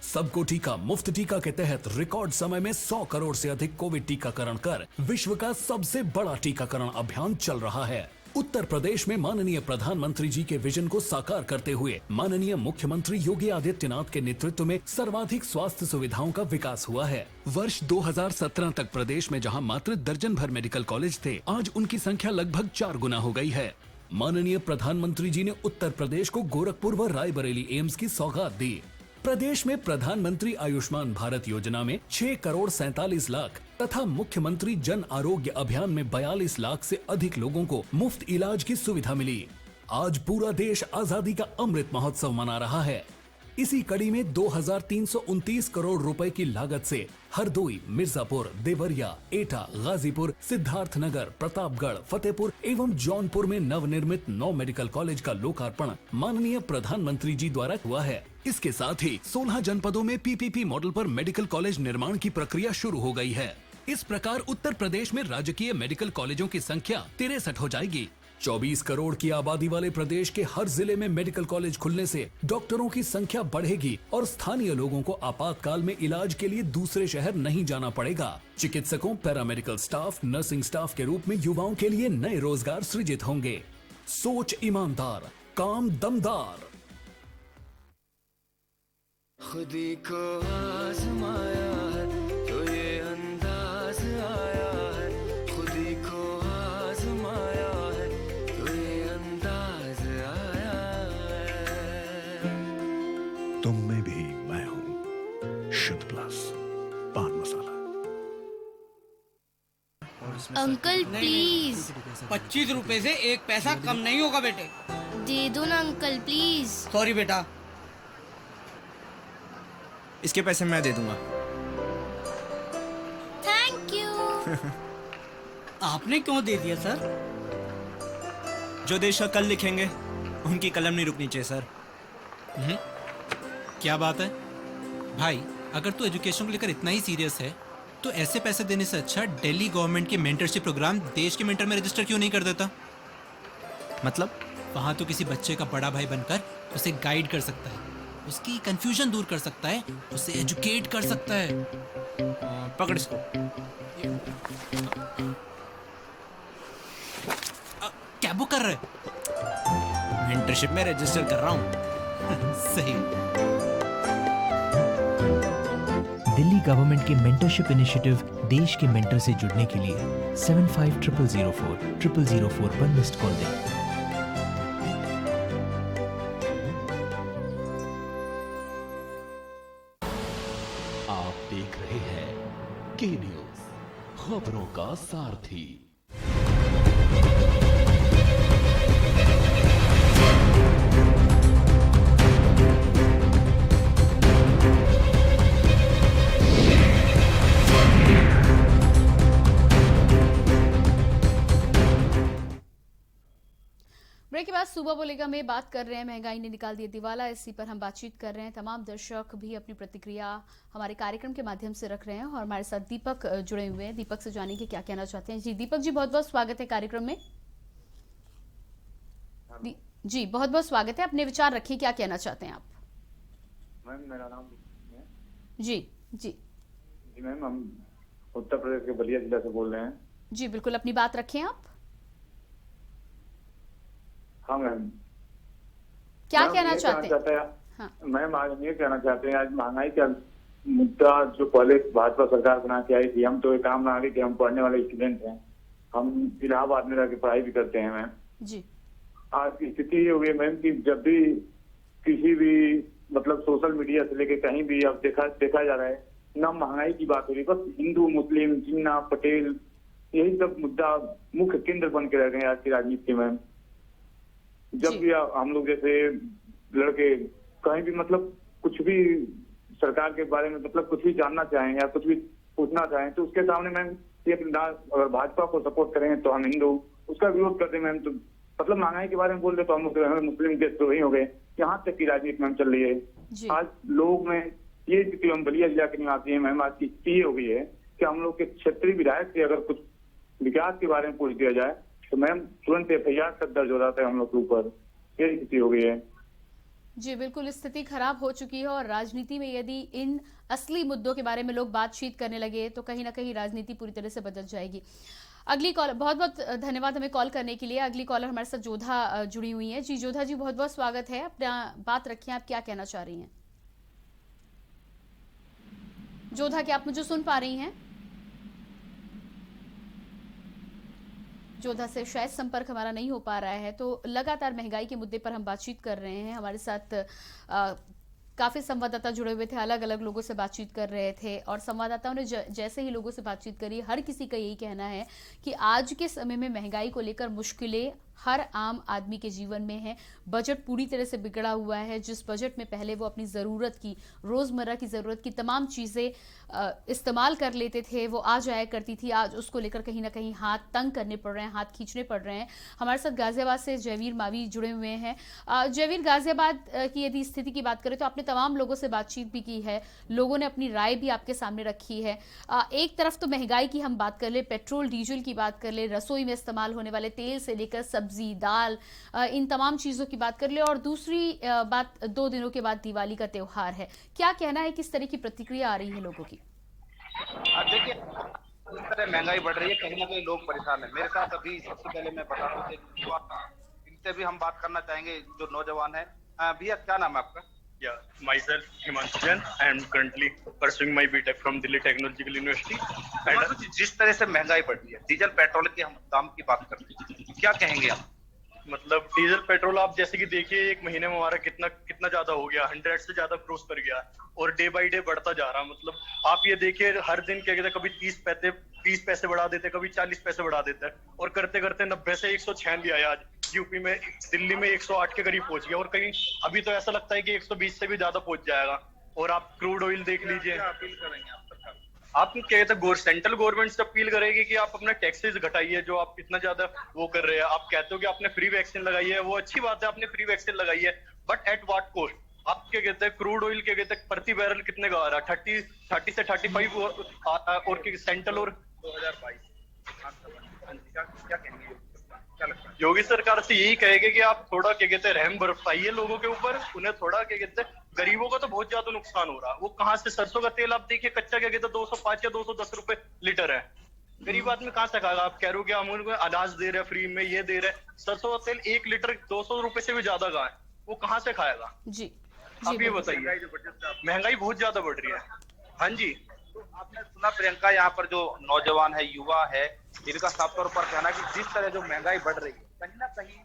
सबको टीका मुफ्त टीका के तहत रिकॉर्ड समय में 100 करोड़ से अधिक कोविड टीकाकरण कर विश्व का सबसे बड़ा टीकाकरण अभियान चल रहा है। उत्तर प्रदेश में माननीय प्रधानमंत्री जी के विजन को साकार करते हुए माननीय मुख्यमंत्री योगी आदित्यनाथ के नेतृत्व में सर्वाधिक स्वास्थ्य सुविधाओं का विकास हुआ है। वर्ष 2017 तक प्रदेश में जहां मात्र दर्जन भर मेडिकल कॉलेज थे, आज उनकी संख्या लगभग 4 गुना हो गई है। माननीय प्रधानमंत्री जी ने उत्तर प्रदेश को गोरखपुर व रायबरेली एम्स की सौगात दी। प्रदेश में प्रधानमंत्री आयुष्मान भारत योजना में 6 करोड़ 47 लाख तथा मुख्यमंत्री जन आरोग्य अभियान में 42 लाख से अधिक लोगों को मुफ्त इलाज की सुविधा मिली। आज पूरा देश आजादी का अमृत महोत्सव मना रहा है। इसी कड़ी में 2329 करोड़ रुपए की लागत से हरदोई, मिर्जापुर, देवरिया, एटा, गाजीपुर, सिद्धार्थनगर, प्रतापगढ़, फतेहपुर एवं जौनपुर में नवनिर्मित 9 मेडिकल कॉलेज का लोकार्पण माननीय प्रधानमंत्री जी द्वारा हुआ है। इसके साथ ही 16 जनपदों में पीपीपी मॉडल पर मेडिकल कॉलेज निर्माण की प्रक्रिया शुरू हो गई है। इस प्रकार उत्तर प्रदेश में राजकीय मेडिकल कॉलेजों की संख्या 63 हो जाएगी। 24 करोड़ की आबादी वाले प्रदेश के हर जिले में मेडिकल कॉलेज खुलने से डॉक्टरों की संख्या बढ़ेगी और स्थानीय लोगों को आपातकाल में इलाज के लिए दूसरे शहर नहीं जाना पड़ेगा। चिकित्सकों, पैरामेडिकल स्टाफ, नर्सिंग स्टाफ के रूप में युवाओं के लिए नए रोजगार सृजित होंगे। सोच ईमानदार, काम दमदार। खुदी को आजमाया है तो ये अंदाज आया है, खुदी को आजमाया है तो ये अंदाज आया है। तुम में भी मैं हूं, शुद्ध प्लस पान मसाला। अंकल प्लीज 25 रुपए से 1 पैसा कम नहीं होगा बेटे। दे दो ना अंकल प्लीज। सॉरी बेटा। इसके पैसे मैं दे दूंगा। Thank you. आपने क्यों दे दिया सर? जो देश का कल लिखेंगे उनकी कलम नहीं रुकनी चाहिए सर। क्या बात है भाई, अगर तू एजुकेशन को लेकर इतना ही सीरियस है तो ऐसे पैसे देने से अच्छा दिल्ली गवर्नमेंट के मेंटरशिप प्रोग्राम देश के मेंटर में रजिस्टर क्यों नहीं कर देता? मतलब वहां तो किसी बच्चे का बड़ा भाई बनकर उसे गाइड कर सकता है, उसकी कंफ्यूजन दूर कर सकता है, उसे एजुकेट कर सकता है। पकड़ इसको। क्या बुक कर रहा है? मेंटरशिप में रजिस्टर कर रहा हूँ। सही। दिल्ली गवर्नमेंट के मेंटरशिप इनिशिएटिव देश के मेंटर से जुड़ने के लिए 750004 पर मिस्ड कॉल दें। देख रहे हैं के न्यूज, खबरों का सारथी। ब्रेक के बाद सुबह बोलेगा में बात कर रहे हैं, महंगाई ने निकाल दिया दिवाला। इसी पर हम बातचीत कर रहे हैं। तमाम दर्शक भी अपनी प्रतिक्रिया हमारे कार्यक्रम के माध्यम से रख रहे हैं और हमारे साथ दीपक जुड़े हुए हैं। दीपक से जानेंगे क्या कहना चाहते हैं। जी दीपक जी, बहुत बहुत स्वागत है कार्यक्रम में। जी बहुत बहुत स्वागत है, अपने विचार रखिए, क्या कहना चाहते हैं आप? मैम मेरा नाम है। जी जी जी मैम, हम उत्तर प्रदेश के बलिया जिला से बोल रहे हैं। जी बिल्कुल, अपनी बात रखें आप। हाँ मैम, क्या कहना चाहते हैं? हाँ। मैम आज ये कहना चाहते हैं, आज महंगाई का मुद्दा जो पहले भाजपा सरकार बना के आई थी, हम तो एक काम बना रही थी, हम पढ़ने वाले स्टूडेंट हैं, हम इलाहाबाद में रह के पढ़ाई भी करते हैं मैम। जी आज की स्थिति ये हुई मैम कि जब भी किसी भी मतलब सोशल मीडिया से लेके कहीं भी अब देखा जा रहा है ना महंगाई की बात हो रही, बस हिंदू मुस्लिम जिन्ना पटेल यही सब मुद्दा मुख्य केंद्र बन के रह गए आज की राजनीति में। जब भी हम लोग जैसे लड़के कहीं भी मतलब कुछ भी सरकार के बारे में मतलब कुछ भी जानना चाहें या कुछ भी पूछना चाहें तो उसके सामने मैम अगर भाजपा को सपोर्ट करें तो हम हिंदू, उसका विरोध करते मैम तो मतलब महंगाई के बारे में बोल रहे तो हम मुस्लिम के तो ही हो गए। यहाँ तक की राजनीति मैम चल रही है। आज लोग में ये स्थिति, हम बलिया जिला के निवासी है मैम, आज की स्थिति ये हो गई है कि हम लोग के क्षेत्रीय विधायक से अगर कुछ विकास के बारे में पूछ दिया जाए तो मैम तुरंत FIR तक दर्ज हो जाता है हम लोग के ऊपर। ये स्थिति हो गई है। जी बिल्कुल, स्थिति खराब हो चुकी है और राजनीति में यदि इन असली मुद्दों के बारे में लोग बातचीत करने लगे तो कहीं ना कहीं राजनीति पूरी तरह से बदल जाएगी। अगली कॉल, बहुत बहुत धन्यवाद हमें कॉल करने के लिए। अगली कॉलर हमारे साथ जोधा जुड़ी हुई है। जी जोधा जी, बहुत बहुत स्वागत है, अपना बात रखिए, आप क्या कहना चाह रही हैं? जोधा, क्या आप मुझे सुन पा रही हैं? जोधा से शायद संपर्क हमारा नहीं हो पा रहा है। तो लगातार महंगाई के मुद्दे पर हम बातचीत कर रहे हैं। हमारे साथ काफ़ी संवाददाता जुड़े हुए थे, अलग अलग लोगों से बातचीत कर रहे थे और संवाददाताओं ने जैसे ही लोगों से बातचीत करी, हर किसी का यही कहना है कि आज के समय में महंगाई को लेकर मुश्किलें हर आम आदमी के जीवन में है। बजट पूरी तरह से बिगड़ा हुआ है। जिस बजट में पहले वो अपनी ज़रूरत की, रोज़मर्रा की ज़रूरत की तमाम चीज़ें इस्तेमाल कर लेते थे, वो आ जाया करती थी, आज उसको लेकर कहीं ना कहीं हाथ तंग करने पड़ रहे हैं, हाथ खींचने पड़ रहे हैं। हमारे साथ गाजियाबाद से जयवीर मावी जुड़े हुए हैं। जयवीर, गाजियाबाद की यदि स्थिति की बात करें तो आपने तमाम लोगों से बातचीत भी की है, लोगों ने अपनी राय भी आपके सामने रखी है। एक तरफ तो महंगाई की हम बात कर ले, पेट्रोल डीजल की बात कर ले, रसोई में इस्तेमाल होने वाले तेल से लेकर सब्जी, दाल, इन तमाम चीज़ों की बात कर ले, और दूसरी बात 2 दिनों के बाद दिवाली का त्यौहार है। क्या कहना है, किस तरह की प्रतिक्रिया आ रही है लोगों की? देखिए, जिस तरह महंगाई बढ़ रही है, कहीं ना कहीं लोग परेशान है। मेरे साथ अभी सबसे पहले मैं बता दूं कि इनसे भी हम बात करना चाहेंगे, जो नौजवान है। भैया, क्या नाम है आपका? Yeah, myself Himanshu Jain. I am currently pursuing my BTech from Delhi Technological University. And जिस तरह से महंगाई बढ़ रही है, डीजल पेट्रोल के हम दाम की बात करते हैं, क्या कहेंगे आप? मतलब डीजल पेट्रोल आप जैसे कि देखिए, एक महीने में हमारा कितना ज्यादा हो गया, 100 से ज्यादा क्रॉस कर गया और डे बाई डे बढ़ता जा रहा। मतलब आप ये देखिए, हर दिन क्या कहते हैं, कभी 30 पैसे बढ़ा देते, कभी 40 पैसे बढ़ा देते हैं, और करते करते 90 से 106 भी आया। आज यूपी में, दिल्ली में 108 के करीब पहुंच गया, और कहीं अभी तो ऐसा लगता है कि 120 से भी ज्यादा पहुंच जाएगा। और आप क्रूड ऑयल देख लीजिए। अपील करेंगे आप सरकार? आप क्या कहते हैं, सेंट्रल गवर्नमेंट से अपील करेगी कि आप अपना टैक्सेस घटाइए, जो आप इतना ज्यादा वो कर रहे हैं। आप कहते हो कि आपने फ्री वैक्सीन लगाई है, वो अच्छी बात है, आपने फ्री वैक्सीन लगाई है, बट एट व्हाट कॉस्ट? आप क्या कहते हैं, क्रूड ऑयल क्या कहते हैं, प्रति बैरल कितने का आ रहा है? 30 से 35 और सेंट्रल और 2022 क्या कहेंगे? क्या लगता है? योगी सरकार से यही कहेगा कि आप थोड़ा क्या कहते हैं, रहम बरसाइए लोगों के ऊपर। उन्हें थोड़ा क्या कहते हैं, गरीबों का तो बहुत ज्यादा नुकसान हो रहा है। वो कहाँ से, सरसों का तेल आप देखिए कच्चा क्या कहते हैं 205 या 210 रुपए लीटर है। गरीब आदमी कहाँ से खाएगा? आप कह रहे हो कि हम उनको अनाज दे रहे हैं फ्री में, ये दे रहे हैं। सरसों का तेल 1 लीटर 200 रुपए से भी ज्यादा का है, वो कहाँ से खाएगा? जी आप ये बताइए, महंगाई बहुत ज्यादा बढ़ रही है। हाँ जी, तो आपने सुना प्रियंका, यहाँ पर जो नौजवान है, युवा है, इनका साफ तौर पर कहना कि जिस तरह जो महंगाई बढ़ रही है, कहीं ना कहीं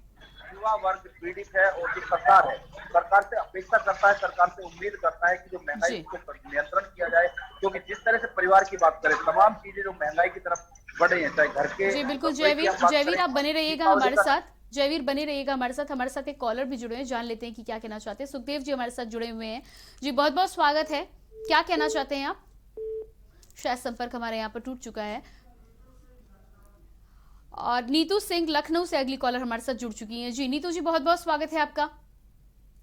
युवा वर्ग पीड़ित है, और जो सरकार है, सरकार से अपेक्षा करता है, सरकार से उम्मीद करता है कि जो महंगाई को नियंत्रण किया जाए। क्योंकि जिस तरह से परिवार की बात करें, तमाम चीजें जो महंगाई की तरफ बढ़ रही है, चाहे घर के। जी बिल्कुल जयवीर, आप बने रहिएगा हमारे साथ। जयवीर बने रहिएगा हमारे साथ। हमारे साथ एक कॉलर भी जुड़े हैं, जान लेते हैं कि क्या कहना चाहते हैं। सुखदेव जी हमारे साथ जुड़े हुए हैं। जी बहुत बहुत स्वागत है, क्या कहना चाहते हैं आप? शायद संपर्क हमारे यहाँ पर टूट चुका है। और नीतू सिंह लखनऊ से अगली कॉलर हमारे साथ जुड़ चुकी हैं। जी नीतू जी, बहुत बहुत स्वागत है आपका,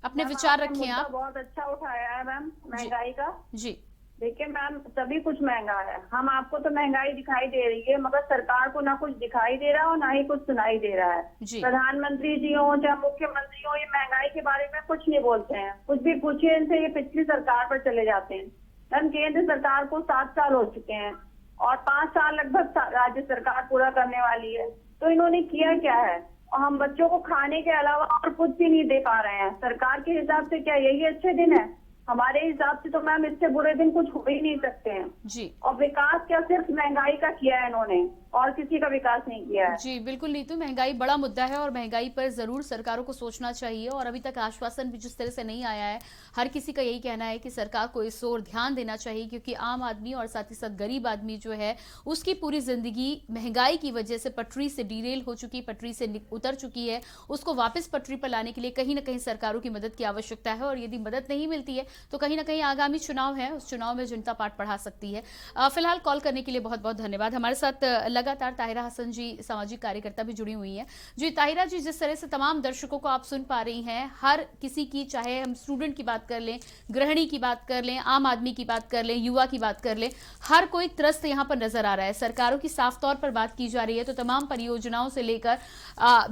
अपने विचार रखिए आप। बहुत अच्छा उठाया है मैम महंगाई का। जी देखिए मैम, सभी कुछ महंगा है। हम आपको तो महंगाई दिखाई दे रही है, मगर सरकार को ना कुछ दिखाई दे रहा है और ना ही कुछ सुनाई दे रहा है। प्रधानमंत्री जी हो चाहे मुख्यमंत्री हो, ये महंगाई के बारे में कुछ नहीं बोलते हैं। कुछ भी पूछिए इनसे, ये पिछली सरकार पर चले जाते हैं। मैम, केंद्र सरकार को 7 साल हो चुके हैं और 5 साल लगभग राज्य सरकार पूरा करने वाली है, तो इन्होंने किया क्या है? और हम बच्चों को खाने के अलावा और कुछ भी नहीं दे पा रहे हैं। सरकार के हिसाब से क्या यही अच्छे दिन है? हमारे हिसाब से तो मैम इससे बुरे दिन कुछ हो ही नहीं सकते हैं। जी, और विकास क्या सिर्फ महंगाई का किया है इन्होंने, और किसी का विकास नहीं किया है। जी बिल्कुल नीतू, महंगाई बड़ा मुद्दा है और महंगाई पर जरूर सरकारों को सोचना चाहिए। और अभी तक आश्वासन भी जिस तरह से नहीं आया है, हर किसी का यही कहना है कि सरकार को इस ओर ध्यान देना चाहिए, क्योंकि आम आदमी और साथ ही साथ गरीब आदमी जो है, उसकी पूरी जिंदगी महंगाई की वजह से पटरी से डीरेल हो चुकी, पटरी से उतर चुकी है। उसको वापस पटरी पर लाने के लिए कहीं ना कहीं सरकारों की मदद की आवश्यकता है, और यदि मदद नहीं मिलती है तो कहीं ना कहीं आगामी चुनाव है, उस चुनाव में जनता पाठ पढ़ा सकती है। फिलहाल कॉल करने के लिए बहुत बहुत धन्यवाद। हमारे साथ लगातार ताहिरा हसन जी सामाजिक कार्यकर्ता भी जुड़ी हुई हैं। जी ताहिरा जी, जिस तरह से तमाम दर्शकों को आप सुन पा रही हैं, हर किसी की, चाहे हम स्टूडेंट की बात कर लें, गृहिणी की बात कर लें, आम आदमी की बात कर लें, युवा की बात कर लें, हर कोई त्रस्त यहाँ पर नजर आ रहा है। सरकारों की साफ तौर पर बात की जा रही है तो तमाम परियोजनाओं से लेकर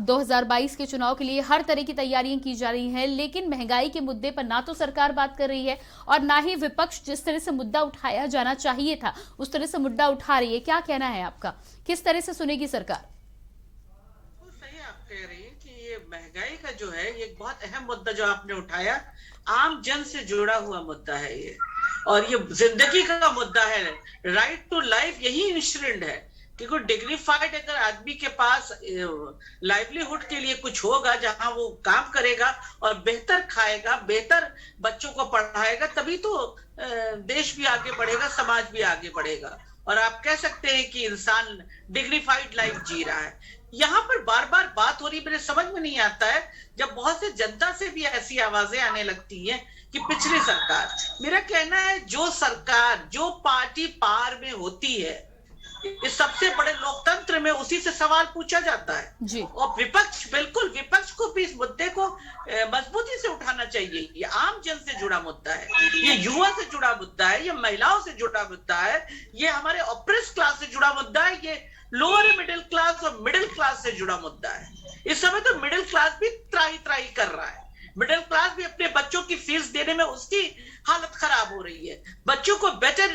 2022 के चुनाव के लिए हर तरह की तैयारियां की जा रही हैं, लेकिन महंगाई के मुद्दे पर ना तो सरकार बात कर रही है और ना ही विपक्ष जिस तरह से मुद्दा उठाया जाना चाहिए था उस तरह से मुद्दा उठा रही है। क्या कहना है आपका, किस तरह से सुनेगी सरकार? सही आप कह रही हैं कि ये महंगाई का जो है ये एक बहुत अहम मुद्दा जो आपने उठाया, आम जन से जुड़ा हुआ मुद्दा है ये, और ये जिंदगी का मुद्दा है। राइट टू लाइफ यही इंश्योरेंट है कि कोई डिग्निफाइड अगर आदमी के पास लाइवलीहुड के लिए कुछ होगा, जहां वो काम करेगा और बेहतर खाएगा, बेहतर बच्चों को पढ़ाएगा, तभी तो देश भी आगे बढ़ेगा, समाज भी आगे बढ़ेगा। और आप कह सकते हैं कि इंसान डिग्निफाइड लाइफ जी रहा है। यहाँ पर बार बार बात हो रही, मेरे समझ में नहीं आता है जब बहुत से जनता से भी ऐसी आवाजें आने लगती हैं कि पिछली सरकार, मेरा कहना है जो सरकार, जो पार्टी पार में होती है, इस सबसे बड़े लोकतंत्र में उसी से सवाल पूछा जाता है जी। और विपक्ष, बिल्कुल विपक्ष को भी इस मुद्दे को मजबूती से उठाना चाहिए। ये आम जन से जुड़ा मुद्दा है, ये युवा से जुड़ा मुद्दा है, ये महिलाओं से जुड़ा मुद्दा है, ये हमारे ऑप्रेस क्लास से जुड़ा मुद्दा है, ये लोअर मिडिल क्लास और मिडिल क्लास से जुड़ा मुद्दा है। इस समय तो मिडिल क्लास भी त्राही त्राही कर रहा है। मिडिल क्लास भी अपने बच्चों की फीस देने में उसकी हालत खराब हो रही है, बच्चों को बेटर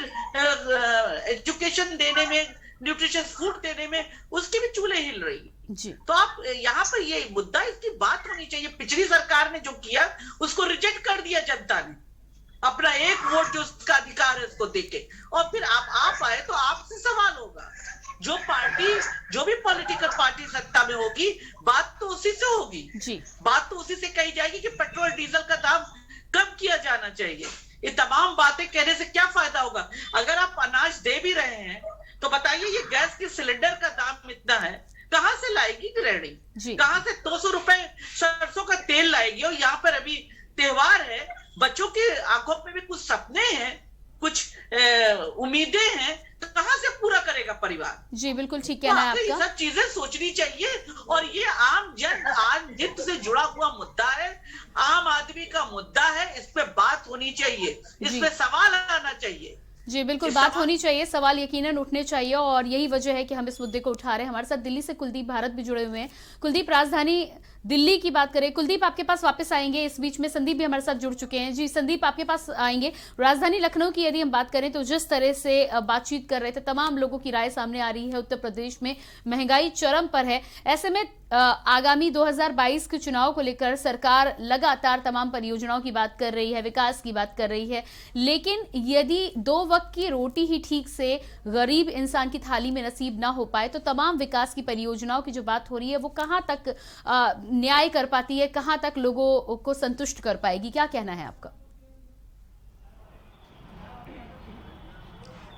एजुकेशन देने में, न्यूट्रिशियस फूड देने में उसकी भी चूल्हे हिल रही है जी। तो आप यहाँ पर ये मुद्दा, इसकी बात होनी चाहिए। पिछली सरकार ने जो किया उसको रिजेक्ट कर दिया जनता ने, अपना एक वोट जो उसका अधिकार है उसको देके, और फिर आप आए तो आपसे सवाल होगा। जो पार्टी, जो भी पॉलिटिकल पार्टी सत्ता में होगी, बात तो उसी से होगी जी। बात तो उसी से कही जाएगी कि पेट्रोल डीजल का दाम कम किया जाना चाहिए। ये तमाम बातें कहने से क्या फायदा होगा? अगर आप अनाज दे भी रहे हैं तो बताइए, ये गैस के सिलेंडर का दाम इतना है, कहां से लाएगी गृहिणी? कहां से 200 रुपए सरसों का तेल लाएगी? और यहाँ पर अभी त्योहार है, बच्चों की आंखों में भी कुछ सपने हैं, कुछ उम्मीदें हैं, तो कहां से पूरा करेगा परिवार? जी बिल्कुल ठीक कहना है आपका। ये सब चीजें सोचनी चाहिए, और ये आम जन, आम हित से जुड़ा हुआ मुद्दा है, आम आदमी का मुद्दा है, इस पे बात होनी चाहिए, इस पे सवाल आना चाहिए। जी बिल्कुल बात होनी चाहिए, सवाल यकीनन उठने चाहिए, और यही वजह है कि हम इस मुद्दे को उठा रहे हैं। हमारे साथ दिल्ली से कुलदीप भारत भी जुड़े हुए हैं। कुलदीप, राजधानी दिल्ली की बात करें, कुलदीप आपके पास वापस आएंगे, इस बीच में संदीप भी हमारे साथ जुड़ चुके हैं। जी संदीप, आपके पास आएंगे। राजधानी लखनऊ की यदि हम बात करें तो जिस तरह से बातचीत कर रहे थे, तमाम लोगों की राय सामने आ रही है, उत्तर प्रदेश में महंगाई चरम पर है। ऐसे में आगामी 2022 के चुनाव को लेकर सरकार लगातार तमाम परियोजनाओं की बात कर रही है, विकास की बात कर रही है, लेकिन यदि 2 वक्त की रोटी ही ठीक से गरीब इंसान की थाली में नसीब ना हो पाए तो तमाम विकास की परियोजनाओं की जो बात हो रही है वो कहां तक न्याय कर पाती है, कहां तक लोगों को संतुष्ट कर पाएगी? क्या कहना है आपका?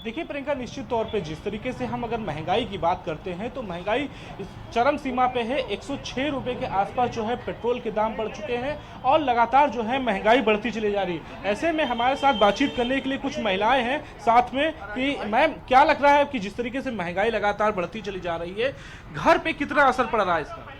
देखिए प्रियंका, निश्चित तौर पे जिस तरीके से हम अगर महंगाई की बात करते हैं तो महंगाई चरम सीमा पे है। 106 रुपए के आसपास जो है पेट्रोल के दाम बढ़ चुके हैं और लगातार जो है महंगाई बढ़ती चली जा रही है। ऐसे में हमारे साथ बातचीत करने के लिए कुछ महिलाएं हैं साथ में कि मैम क्या लग रहा है कि जिस तरीके से महंगाई लगातार बढ़ती चली जा रही है, घर पे कितना असर पड़ रहा है इसका?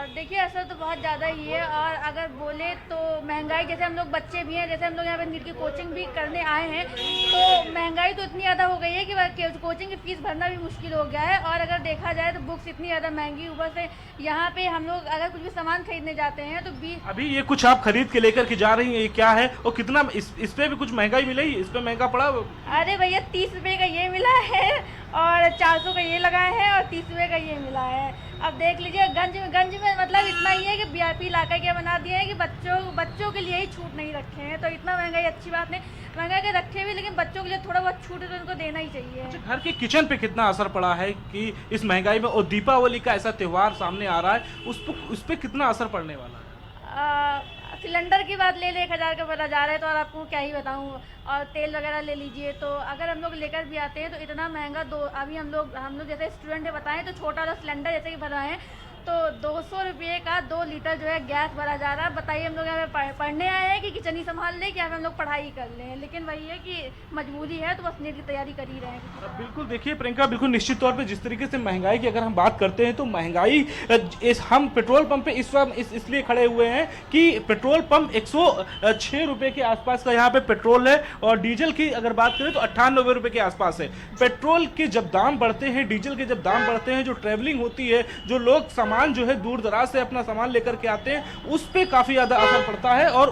देखिए असर तो बहुत ज़्यादा ही है, और अगर बोले तो महंगाई, जैसे हम लोग बच्चे भी हैं, जैसे हम लोग यहाँ पे नीट की कोचिंग भी करने आए हैं, तो महंगाई तो इतनी ज़्यादा हो गई है कि कोचिंग की फीस भरना भी मुश्किल हो गया है। और अगर देखा जाए तो बुक्स इतनी ज़्यादा महंगी, ऊपर से यहाँ पे हम लोग अगर कुछ भी सामान खरीदने जाते हैं तो अभी ये कुछ आप खरीद के लेकर के जा रही हैं, ये क्या है और कितना इस पे भी कुछ महंगाई मिली? इस पे महंगा पड़ा? अरे भैया 30 रुपये का ये मिला है और 400 का ये लगाए हैं और 30 रुपये का ये मिला है। अब देख लीजिए गंज में मतलब इतना ही है कि वीआईपी इलाका क्या बना दिया है कि बच्चों के लिए ही छूट नहीं रखे हैं। तो इतना महंगाई अच्छी बात नहीं, महंगाई के रखे भी, लेकिन बच्चों के लिए थोड़ा बहुत छूट है तो उनको देना ही चाहिए। अच्छा, घर के किचन पे कितना असर पड़ा है कि इस महंगाई में? और दीपावली का ऐसा त्योहार सामने आ रहा है, उस पर कितना असर पड़ने वाला है? सिलेंडर की बात ले 1000 का पता जा रहा है तो और आपको क्या ही बताऊं। और तेल वगैरह ले लीजिए, तो अगर हम लोग लेकर भी आते हैं तो इतना महंगा, अभी हम लोग जैसे स्टूडेंट है बताएं तो छोटा वाला सिलेंडर जैसे कि भराएं तो 200 रुपये रुपए का 2 लीटर जो है गैस भरा जा रहा है। बताइए, हम लोग यहाँ पे पढ़ने आए हैं कि किचन ही संभाल लें, कि यहाँ पे हम लोग पढ़ाई कर लें, लेकिन वही है कि मजबूरी है तो बस नीट की तैयारी कर ही रहे हैं। बिल्कुल, देखिए प्रियंका, बिल्कुल निश्चित तौर पे जिस तरीके से महंगाई की अगर हम बात करते हैं तो महंगाई हम पेट्रोल पंप पे इस वक्त इसलिए खड़े हुए हैं कि पेट्रोल पंप 106 रुपए के आसपास का यहाँ पे पेट्रोल है और डीजल की अगर बात करें तो 98 रुपए के आसपास है। पेट्रोल के जब दाम बढ़ते हैं, डीजल के जब दाम बढ़ते हैं, जो ट्रेवलिंग होती है, जो लोग सामान जो है दूर दराज से अपना सामान लेकर के आते हैं, उस पे काफी ज्यादा असर पड़ता है और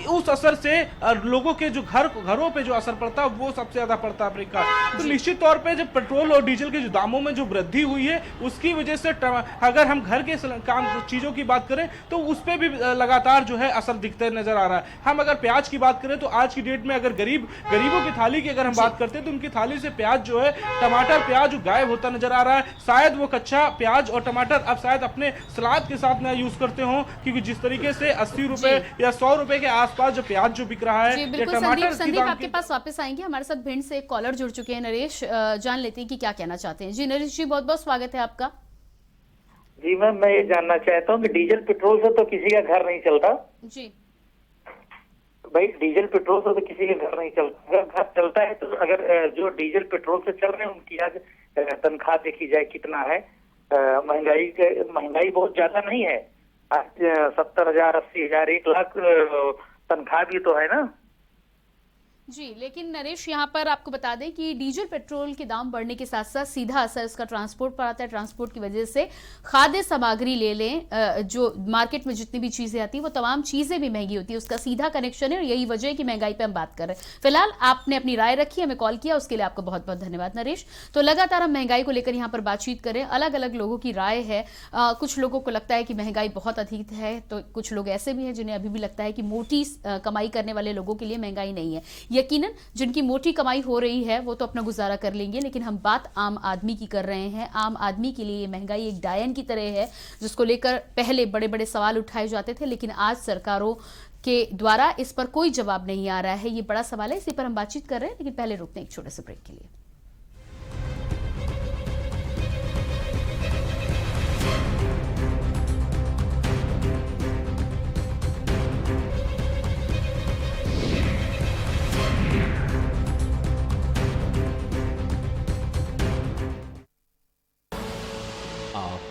उस असर से लोगों के जो घरों पे जो असर पड़ता है वो सबसे ज्यादा पड़ता है प्रियंका। तो निश्चित तौर पे जब पेट्रोल और डीजल के जो दामों में जो वृद्धि हुई है उसकी वजह से अगर हम घर के काम चीजों की बात करें तो उस पे भी लगातार जो है असर दिखते नजर आ रहा है। हम अगर प्याज की बात करें तो आज की डेट में अगर गरीबों की थाली की अगर हम बात करते हैं तो उनकी थाली से प्याज जो है, टमाटर प्याज गायब होता नजर आ रहा है। शायद वो कच्चा प्याज और टमाटर अब शायद अपने सलाद के साथ ना यूज करते हो, क्योंकि जिस तरीके से 80 रुपए या 100 रुपए के आसपास जो प्याज जो बिक रहा है, टमाटर। संदीप आपके पास वापस आएंगे। हमारे साथ भिंड से एक कॉलर जुड़ चुके हैं, नरेश, जान लेते हैं कि क्या कहना चाहते हैं। जी नरेश जी, बहुत बहुत स्वागत है आपका। जी मैम, मैं ये जानना चाहता हूँ कि डीजल पेट्रोल से तो किसी का घर नहीं चलता जी भाई। डीजल पेट्रोल से तो किसी का घर नहीं चलता। अगर घर चलता है तो अगर जो डीजल पेट्रोल से चल रहे हैं उनकी आज तनख्वाह देखी जाए कितना है। महंगाई बहुत ज्यादा नहीं है। आज 70,000, 80,000, 1 लाख तनख्वाह भी तो है ना जी। लेकिन नरेश, यहाँ पर आपको बता दें कि डीजल पेट्रोल के दाम बढ़ने के साथ साथ सीधा असर इसका ट्रांसपोर्ट पर आता है। ट्रांसपोर्ट की वजह से खाद्य सामग्री ले लें, जो मार्केट में जितनी भी चीजें आती हैं वो तमाम चीजें भी महंगी होती है, उसका सीधा कनेक्शन है और यही वजह है कि महंगाई पे हम बात कर रहे हैं। फिलहाल आपने अपनी राय रखी, हमें कॉल किया, उसके लिए आपका बहुत बहुत धन्यवाद नरेश। तो लगातार हम महंगाई को लेकर यहाँ पर बातचीत करें, अलग अलग लोगों की राय है। कुछ लोगों को लगता है कि महंगाई बहुत अधिक है, तो कुछ लोग ऐसे भी हैं जिन्हें अभी भी लगता है कि मोटी कमाई करने वाले लोगों के लिए महंगाई नहीं है। यकीनन जिनकी मोटी कमाई हो रही है वो तो अपना गुजारा कर लेंगे, लेकिन हम बात आम आदमी की कर रहे हैं। आम आदमी के लिए महंगाई एक डायन की तरह है, जिसको लेकर पहले बड़े बड़े सवाल उठाए जाते थे, लेकिन आज सरकारों के द्वारा इस पर कोई जवाब नहीं आ रहा है। ये बड़ा सवाल है, इसी पर हम बातचीत कर रहे हैं, लेकिन पहले रुकते हैं एक छोटे से ब्रेक के लिए।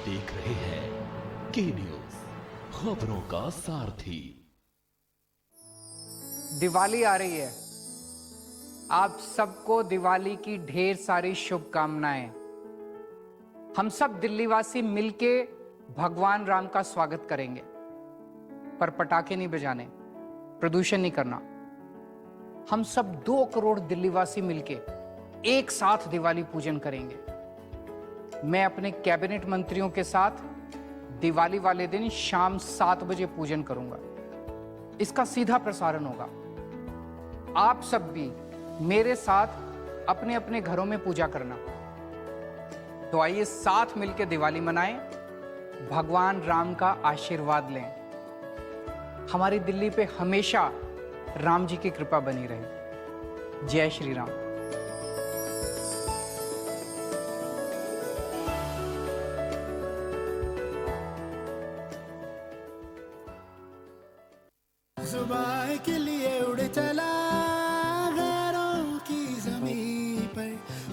देख रहे हैं के न्यूज, खबरों का सारथी। दिवाली आ रही है, आप सबको दिवाली की ढेर सारी शुभकामनाएं। हम सब दिल्लीवासी मिलके भगवान राम का स्वागत करेंगे, पर पटाखे नहीं बजाने, प्रदूषण नहीं करना। हम सब 2 करोड़ दिल्लीवासी मिलके एक साथ दिवाली पूजन करेंगे। मैं अपने कैबिनेट मंत्रियों के साथ दिवाली वाले दिन शाम 7 बजे पूजन करूंगा। इसका सीधा प्रसारण होगा। आप सब भी मेरे साथ अपने अपने घरों में पूजा करना। तो आइए साथ मिलकर दिवाली मनाएं, भगवान राम का आशीर्वाद लें। हमारी दिल्ली पे हमेशा राम जी की कृपा बनी रहे। जय श्री राम। जुबान के लिए उड़ चला गैरों की ज़मीं पर,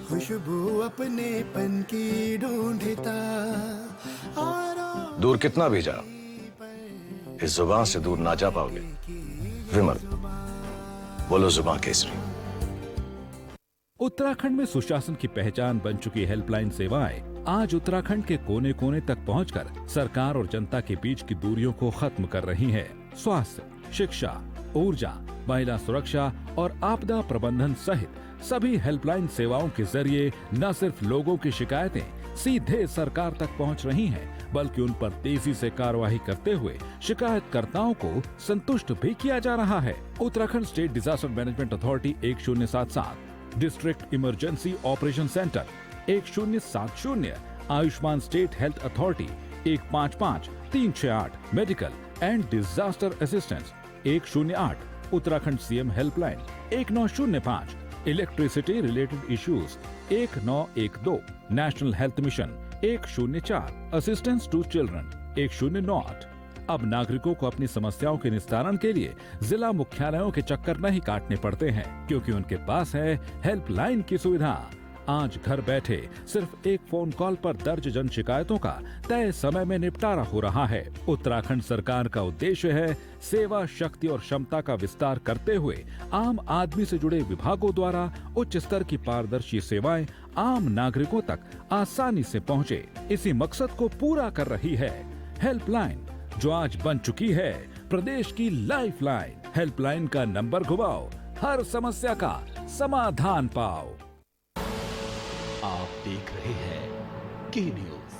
खुशबू अपने पन की ढूंढता। दूर कितना भी जा, इस जुबान से दूर ना जा पाओगे। विमल, बोलो जुबान केसरी। उत्तराखंड में सुशासन की पहचान बन चुकी हेल्पलाइन सेवाएं आज उत्तराखंड के कोने कोने तक पहुंचकर सरकार और जनता के बीच की दूरियों को खत्म कर रही हैं। स्वास्थ्य, शिक्षा, ऊर्जा, महिला सुरक्षा और आपदा प्रबंधन सहित सभी हेल्पलाइन सेवाओं के जरिए न सिर्फ लोगों की शिकायतें सीधे सरकार तक पहुंच रही हैं, बल्कि उन पर तेजी से कार्रवाई करते हुए शिकायतकर्ताओं को संतुष्ट भी किया जा रहा है। Uttarakhand state disaster management authority 1077, district emergency operation centre 1070, Ayushman state health authority 155368, medical and disaster assistance 108, Uttarakhand CM helpline 1905, electricity related issues 1912, national health mission 104, assistance to children 108। अब नागरिकों को अपनी समस्याओं के निस्तारण के लिए जिला मुख्यालयों के चक्कर नहीं काटने पड़ते हैं, क्योंकि उनके पास है हेल्पलाइन की सुविधा। आज घर बैठे सिर्फ एक फोन कॉल पर दर्ज जन शिकायतों का तय समय में निपटारा हो रहा है। उत्तराखंड सरकार का उद्देश्य है सेवा शक्ति और क्षमता का विस्तार करते हुए आम आदमी से जुड़े विभागों द्वारा उच्च स्तर की पारदर्शी सेवाएं आम नागरिकों तक आसानी से पहुंचे। इसी मकसद को पूरा कर रही है हेल्पलाइन, जो आज बन चुकी है प्रदेश की लाइफलाइन। हेल्पलाइन का नंबर घुमाओ, हर समस्या का समाधान पाओ। आप देख रहे हैं के न्यूज,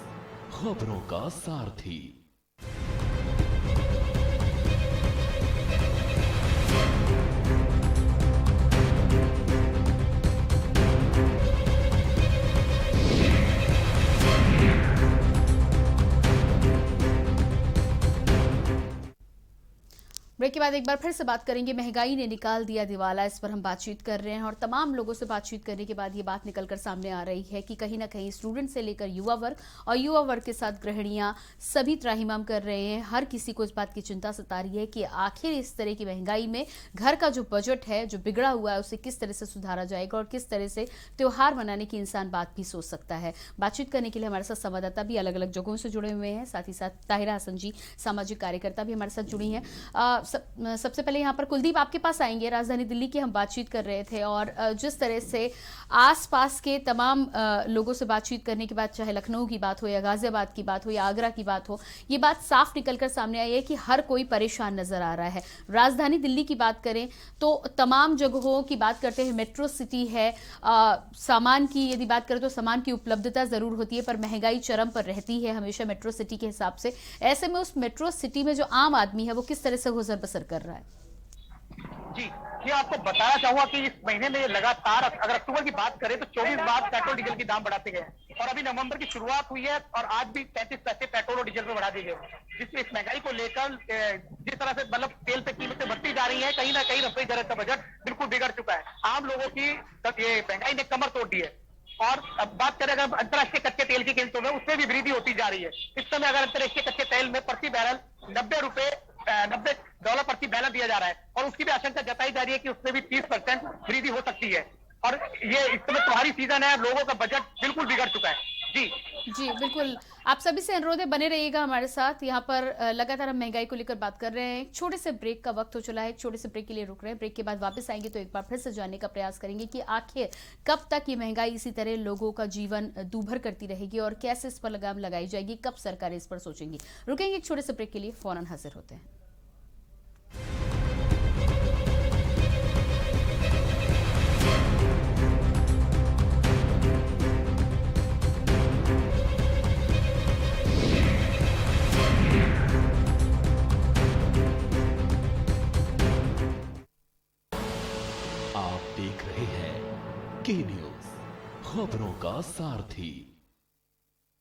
खबरों का सारथी। ब्रेक के बाद एक बार फिर से बात करेंगे। महंगाई ने निकाल दिया दिवाला, इस पर हम बातचीत कर रहे हैं और तमाम लोगों से बातचीत करने के बाद ये बात निकलकर सामने आ रही है कि कहीं ना कहीं स्टूडेंट से लेकर युवा वर्ग और युवा वर्ग के साथ गृहिणियां सभी त्राहिमाम कर रहे हैं। हर किसी को इस बात की चिंता सता रही है कि आखिर इस तरह की महंगाई में घर का जो बजट है, जो बिगड़ा हुआ है, उसे किस तरह से सुधारा जाएगा और किस तरह से त्योहार मनाने की इंसान बात भी सोच सकता है। बातचीत करने के लिए हमारे साथ संवाददाता भी अलग अलग जगहों से जुड़े हुए हैं, साथ ही साथ ताहिरा हसन जी सामाजिक कार्यकर्ता भी हमारे साथ जुड़ी हैं। सबसे पहले यहाँ पर कुलदीप आपके पास आएंगे। राजधानी दिल्ली की हम बातचीत कर रहे थे और जिस तरह से आसपास के तमाम लोगों से बातचीत करने के बाद, चाहे लखनऊ की बात हो या गाजियाबाद की बात हो या आगरा की बात हो, ये बात साफ निकलकर सामने आई है कि हर कोई परेशान नजर आ रहा है। राजधानी दिल्ली की बात करें तो तमाम जगहों की बात करते हैं, मेट्रो सिटी है, सामान की यदि बात करें तो सामान की उपलब्धता जरूर होती है, पर महंगाई चरम पर रहती है हमेशा मेट्रो सिटी के हिसाब से। ऐसे में उस मेट्रो सिटी में जो आम आदमी है वो किस तरह से गुजर बसर कर रहा है? जी, ये आपको बताना चाहूंगा कि इस महीने में लगातार, अगर अक्टूबर की बात करें तो 24 बार पेट्रोल डीजल की दाम बढ़ाते गए और अभी नवंबर की शुरुआत हुई है और आज भी 35 पैसे पेट्रोल और डीजल में बढ़ा दिए गए, जिसमें इस महंगाई को लेकर जिस तरह से मतलब तेल पे कीमतें बढ़ती जा रही है, कहीं ना कहीं रसोई घर का बजट बिल्कुल बिगड़ चुका है। आम लोगों की ये महंगाई ने कमर तोड़ दी है। और अब बात करें अगर अंतर्राष्ट्रीय कच्चे तेल की कीमतों में, उसमें भी वृद्धि होती जा रही है। इस समय अगर अंतर्राष्ट्रीय कच्चे तेल में प्रति बैरल $90 प्रति बैरल दिया जा रहा है और उसकी भी आशंका जताई जा रही है कि उसमें भी 30% वृद्धि हो सकती है। और ये इस समय त्योहारी सीजन है, लोगों का बजट बिल्कुल बिगड़ चुका है। जी बिल्कुल। आप सभी से अनुरोध है, बने रहिएगा हमारे साथ। यहाँ पर लगातार हम महंगाई को लेकर बात कर रहे हैं। एक छोटे से ब्रेक का वक्त हो चला है, एक छोटे से ब्रेक के लिए रुक रहे हैं। ब्रेक के बाद वापस आएंगे तो एक बार फिर से जानने का प्रयास करेंगे कि आखिर कब तक ये महंगाई इसी तरह लोगों का जीवन दूभर करती रहेगी और कैसे इस पर लगाम लगाई जाएगी, कब सरकार इस पर सोचेंगी। रुकेंगे एक छोटे से ब्रेक के लिए, फौरन हाजिर होते हैं। के न्यूज, खबरों का सारथी।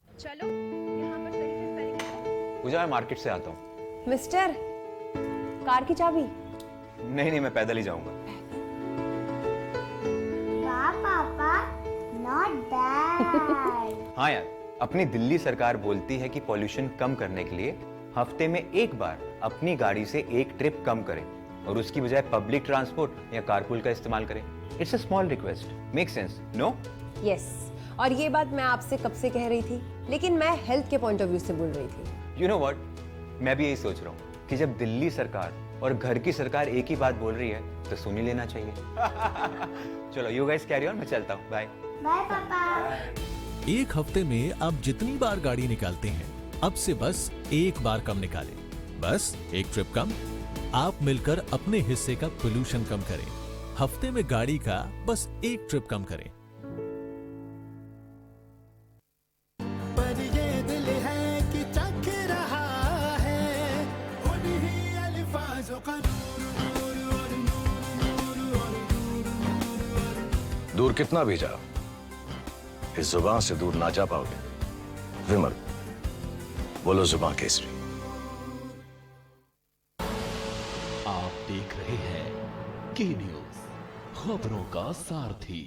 चलो यहाँ पर सही से स्पेलिंग है। पूजा, मैं मार्केट से आता हूँ। मिस्टर, कार की चाबी? नहीं, मैं पैदल ही जाऊंगा। वाह पापा, नॉट बैड। हाँ यार, अपनी दिल्ली सरकार बोलती है कि पॉल्यूशन कम करने के लिए हफ्ते में एक बार अपनी गाड़ी से एक ट्रिप कम करें और उसकी बजाय पब्लिक ट्रांसपोर्ट या कारपूल का इस्तेमाल करें। It's a small request, make sense, no? Yes, और ये बात मैं आपसे कब से कह रही थी, लेकिन मैं हेल्थ के पॉइंट ऑफ व्यू से बोल रही थी। यू नो व्हाट, मैं भी यही सोच रहा हूँ कि जब दिल्ली सरकार और घर की सरकार एक ही बात बोल रही है तो सुन ही लेना चाहिए। चलो यू गाइस कैरी ऑन, मैं चलता हूँ। बाय बाय पापा। एक हफ्ते में आप जितनी बार गाड़ी निकालते हैं, अब से बस एक बार कम निकालें। बस एक ट्रिप कम। आप मिलकर अपने हिस्से का पोल्यूशन कम करें। हफ्ते में गाड़ी का बस एक ट्रिप कम करें। पर ये दिल है कि चख रहा है उन्हीं अल्फाजों का दूर कितना भी जाओ, इस जुबान से दूर ना जा पाओगे। विमल, बोलो जुबान केसरी। आप देख रहे हैं के न्यूज, खबरों का सारथी।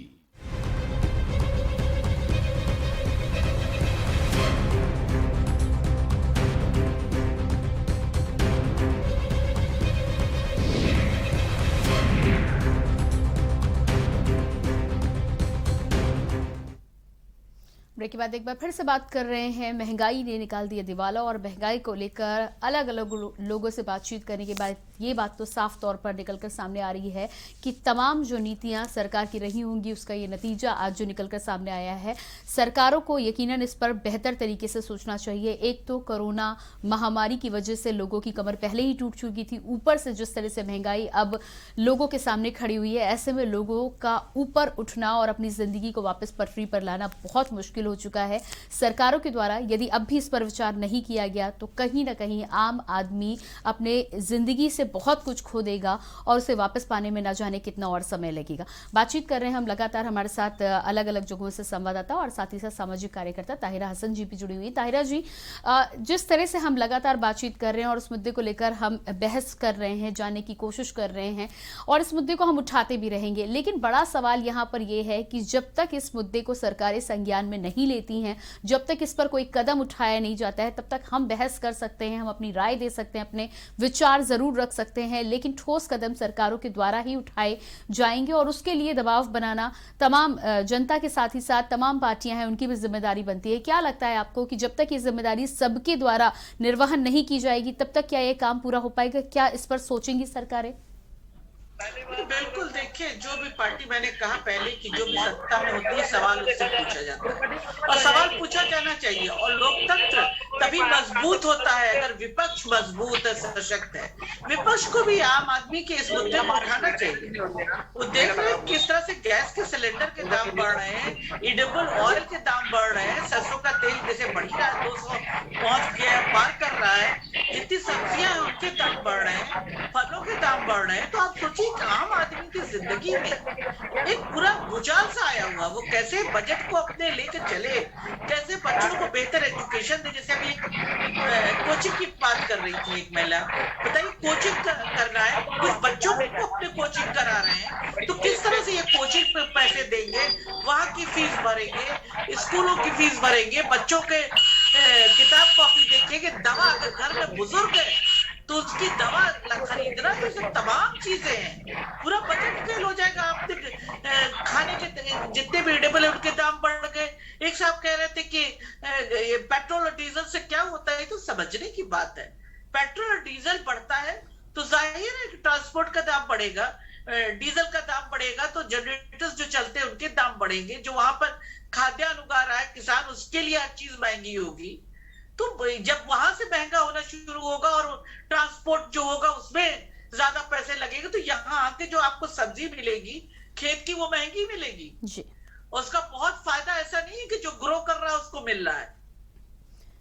ब्रेक के बाद एक बार फिर से बात कर रहे हैं। महंगाई ने निकाल दिया दिवाला और महंगाई को लेकर अलग अलग लोगों से बातचीत करने के बाद ये बात तो साफ तौर पर निकलकर सामने आ रही है कि तमाम जो नीतियां सरकार की रही होंगी उसका ये नतीजा आज जो निकलकर सामने आया है। सरकारों को यकीनन इस पर बेहतर तरीके से सोचना चाहिए। एक तो कोरोना महामारी की वजह से लोगों की कमर पहले ही टूट चुकी थी, ऊपर से जिस तरह से महंगाई अब लोगों के सामने खड़ी हुई है, ऐसे में लोगों का ऊपर उठना और अपनी जिंदगी को वापस पटरी पर लाना बहुत मुश्किल हो चुका है। सरकारों के द्वारा यदि अब भी इस पर विचार नहीं किया गया तो कहीं ना कहीं आम आदमी अपने जिंदगी से बहुत कुछ खो देगा और उसे वापस पाने में ना जाने कितना और समय लगेगा। बातचीत कर रहे हैं हम लगातार, हमारे साथ अलग अलग जगहों से संवाददाता और साथ ही साथ सामाजिक कार्यकर्ता ताहिरा हसन जी भी जुड़ी हुई। ताहिरा जी, जिस तरह से हम लगातार बातचीत कर रहे हैं और उस मुद्दे को लेकर हम बहस कर रहे हैं, जानने की कोशिश कर रहे हैं और इस मुद्दे को हम उठाते भी रहेंगे, लेकिन बड़ा सवाल यहाँ पर यह है कि जब तक इस मुद्दे को सरकारें संज्ञान में नहीं लेती हैं, जब तक इस पर कोई कदम उठाया नहीं जाता है, तब तक हम बहस कर सकते हैं, हम अपनी राय दे सकते हैं, अपने विचार जरूर रख सकते हैं, लेकिन ठोस कदम सरकारों के द्वारा ही उठाए जाएंगे और उसके लिए दबाव बनाना तमाम जनता के साथ ही साथ तमाम पार्टियां हैं उनकी भी जिम्मेदारी बनती है। क्या लगता है आपको कि जब तक ये जिम्मेदारी सबके द्वारा निर्वहन नहीं की जाएगी तब तक क्या ये काम पूरा हो पाएगा? क्या इस पर सोचेंगी सरकारें? बिल्कुल, देखिए, जो भी पार्टी, मैंने कहा पहले कि जो भी सत्ता में होती है सवाल उससे पूछा जाता है और सवाल पूछा जाना चाहिए और लोकतंत्र तभी मजबूत होता है अगर विपक्ष मजबूत है, सशक्त है। विपक्ष को भी आम आदमी के इस मुद्दे को उठाना चाहिए। वो देख रहे हैं किस तरह से गैस के सिलेंडर के दाम बढ़ रहे हैं, एडिबल ऑयल के दाम बढ़ रहे हैं, सरसों का तेल जैसे बढ़ रहा है, 200 पहुंच गया, पार कर रहा है, जितनी सब्जियां हैं उनके दाम बढ़ रहे हैं, फलों के दाम बढ़ रहे हैं। तो आप सोचिए आम आदमी की जिंदगी में एक पूरा भूचाल सा आया हुआ, वो कैसे बजट को अपने लेकर चले, कैसे बच्चों को बेहतर एजुकेशन दे। जैसे अभी कोचिंग की बात कर रही थी एक महिला, बताइए कोचिंग करना है, कुछ बच्चों को अपने कोचिंग करा रहे हैं, तो किस तरह से ये कोचिंग पे पैसे देंगे, वहां की फीस भरेंगे, स्कूलों की फीस भरेंगे, बच्चों के किताब कॉपी देखेंगे, दवा, अगर घर में बुजुर्ग है तो उसकी दवा खरीदना, तो सब तमाम चीजें हैं, पूरा बजट फेल हो जाएगा। आप खाने के जितने भी एडेबल है उनके दाम बढ़ गए। एक साहब कह रहे थे कि पेट्रोल और डीजल से क्या होता है, तो समझने की बात है। पेट्रोल और डीजल बढ़ता है तो जाहिर है कि ट्रांसपोर्ट का दाम बढ़ेगा, डीजल का दाम बढ़ेगा तो जनरेटर्स जो चलते हैं उनके दाम बढ़ेंगे, जो वहां पर खाद्यान्न उगा रहा है किसान, उसके लिए हर चीज महंगी होगी। तो जब वहां से महंगा होना शुरू होगा और ट्रांसपोर्ट जो होगा उसमें ज्यादा पैसे लगेंगे, तो यहाँ आके जो आपको सब्जी मिलेगी खेत की वो महंगी मिलेगी जी। और उसका बहुत फायदा ऐसा नहीं है कि जो ग्रो कर रहा है उसको मिल रहा है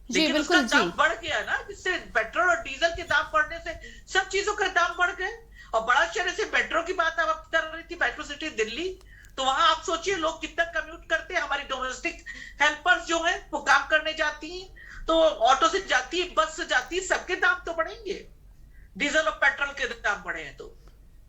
जी, लेकिन बिल्कुल उसका दाम बढ़ गया ना, जिससे पेट्रोल और डीजल के दाम बढ़ने से सब चीजों के दाम बढ़ गए। और बड़ा शहर से मेट्रो की बात आप कर रही थी, मेट्रो सिटी दिल्ली, तो वहां आप सोचिए लोग कितना कम्यूट करते हैं। हमारी डोमेस्टिक हेल्पर्स जो है वो काम करने जाती हैं, तो ऑटो से जाती है, बस से जाती है, सबके दाम तो बढ़ेंगे। डीजल और पेट्रोल के दाम बढ़े हैं तो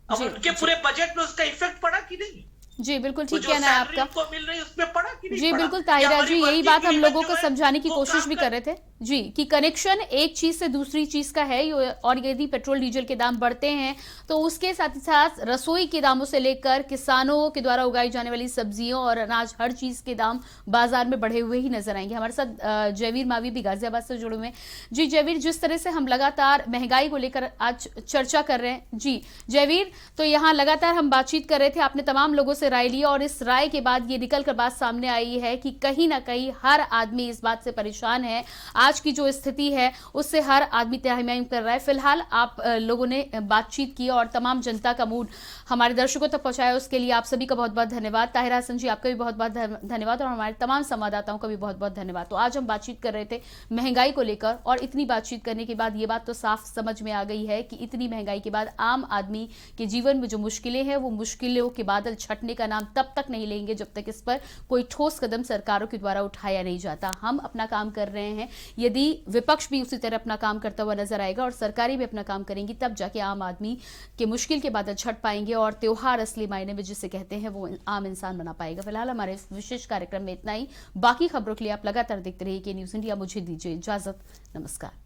अब उनके पूरे बजट में उसका इफेक्ट पड़ा कि नहीं? जी बिल्कुल ठीक कहना है आपका। को मिल रही उसमें पड़ा कि नहीं? जी बिल्कुल ताहिरा जी, यही बात हम लोगों को समझाने की कोशिश भी कर रहे थे जी कि कनेक्शन एक चीज से दूसरी चीज का है, और यदि पेट्रोल डीजल के दाम बढ़ते हैं तो उसके साथ ही साथ रसोई के दामों से लेकर किसानों के द्वारा उगाई जाने वाली सब्जियों और अनाज, हर चीज के दाम बाजार में बढ़े हुए ही नजर आएंगे। हमारे साथ जयवीर मावी भी गाजियाबाद से जुड़े हुए हैं। जी जयवीर, जिस तरह से हम लगातार महंगाई को लेकर आज चर्चा कर रहे हैं, जी जयवीर, तो यहाँ लगातार हम बातचीत कर रहे थे, आपने तमाम लोगों से राय ली और इस राय के बाद ये निकल कर बात सामने आई है कि कहीं ना कहीं हर आदमी इस बात से परेशान है। आज की जो स्थिति है उससे हर आदमी तहमीम कर रहा है। फिलहाल आप लोगों ने बातचीत की और तमाम जनता का मूड हमारे दर्शकों तक पहुंचाया, उसके लिए आप सभी का बहुत बहुत धन्यवाद। ताहिरा हसन जी, आपका भी बहुत बहुत धन्यवाद और हमारे तमाम संवाददाताओं का भी बहुत बहुत धन्यवाद। तो आज हम बातचीत कर रहे थे महंगाई को लेकर और इतनी बातचीत करने के बाद ये बात तो साफ समझ में आ गई है कि इतनी महंगाई के बाद आम आदमी के जीवन में जो मुश्किलें हैं वो मुश्किलों के बादल छटने का नाम तब तक नहीं लेंगे जब तक इस पर कोई ठोस कदम सरकारों के द्वारा उठाया नहीं जाता। हम अपना काम कर रहे हैं, यदि विपक्ष भी उसी तरह अपना काम करता हुआ नजर आएगा और सरकारें भी अपना काम करेंगी, तब जाके आम आदमी के मुश्किल के बादल छट पाएंगे और त्योहार असली मायने में जिसे कहते हैं वो आम इंसान बना पाएगा। फिलहाल हमारे इस विशेष कार्यक्रम में इतना ही। बाकी खबरों के लिए आप लगातार देखते रहिए के न्यूज़ इंडिया। मुझे दीजिए इजाजत, नमस्कार।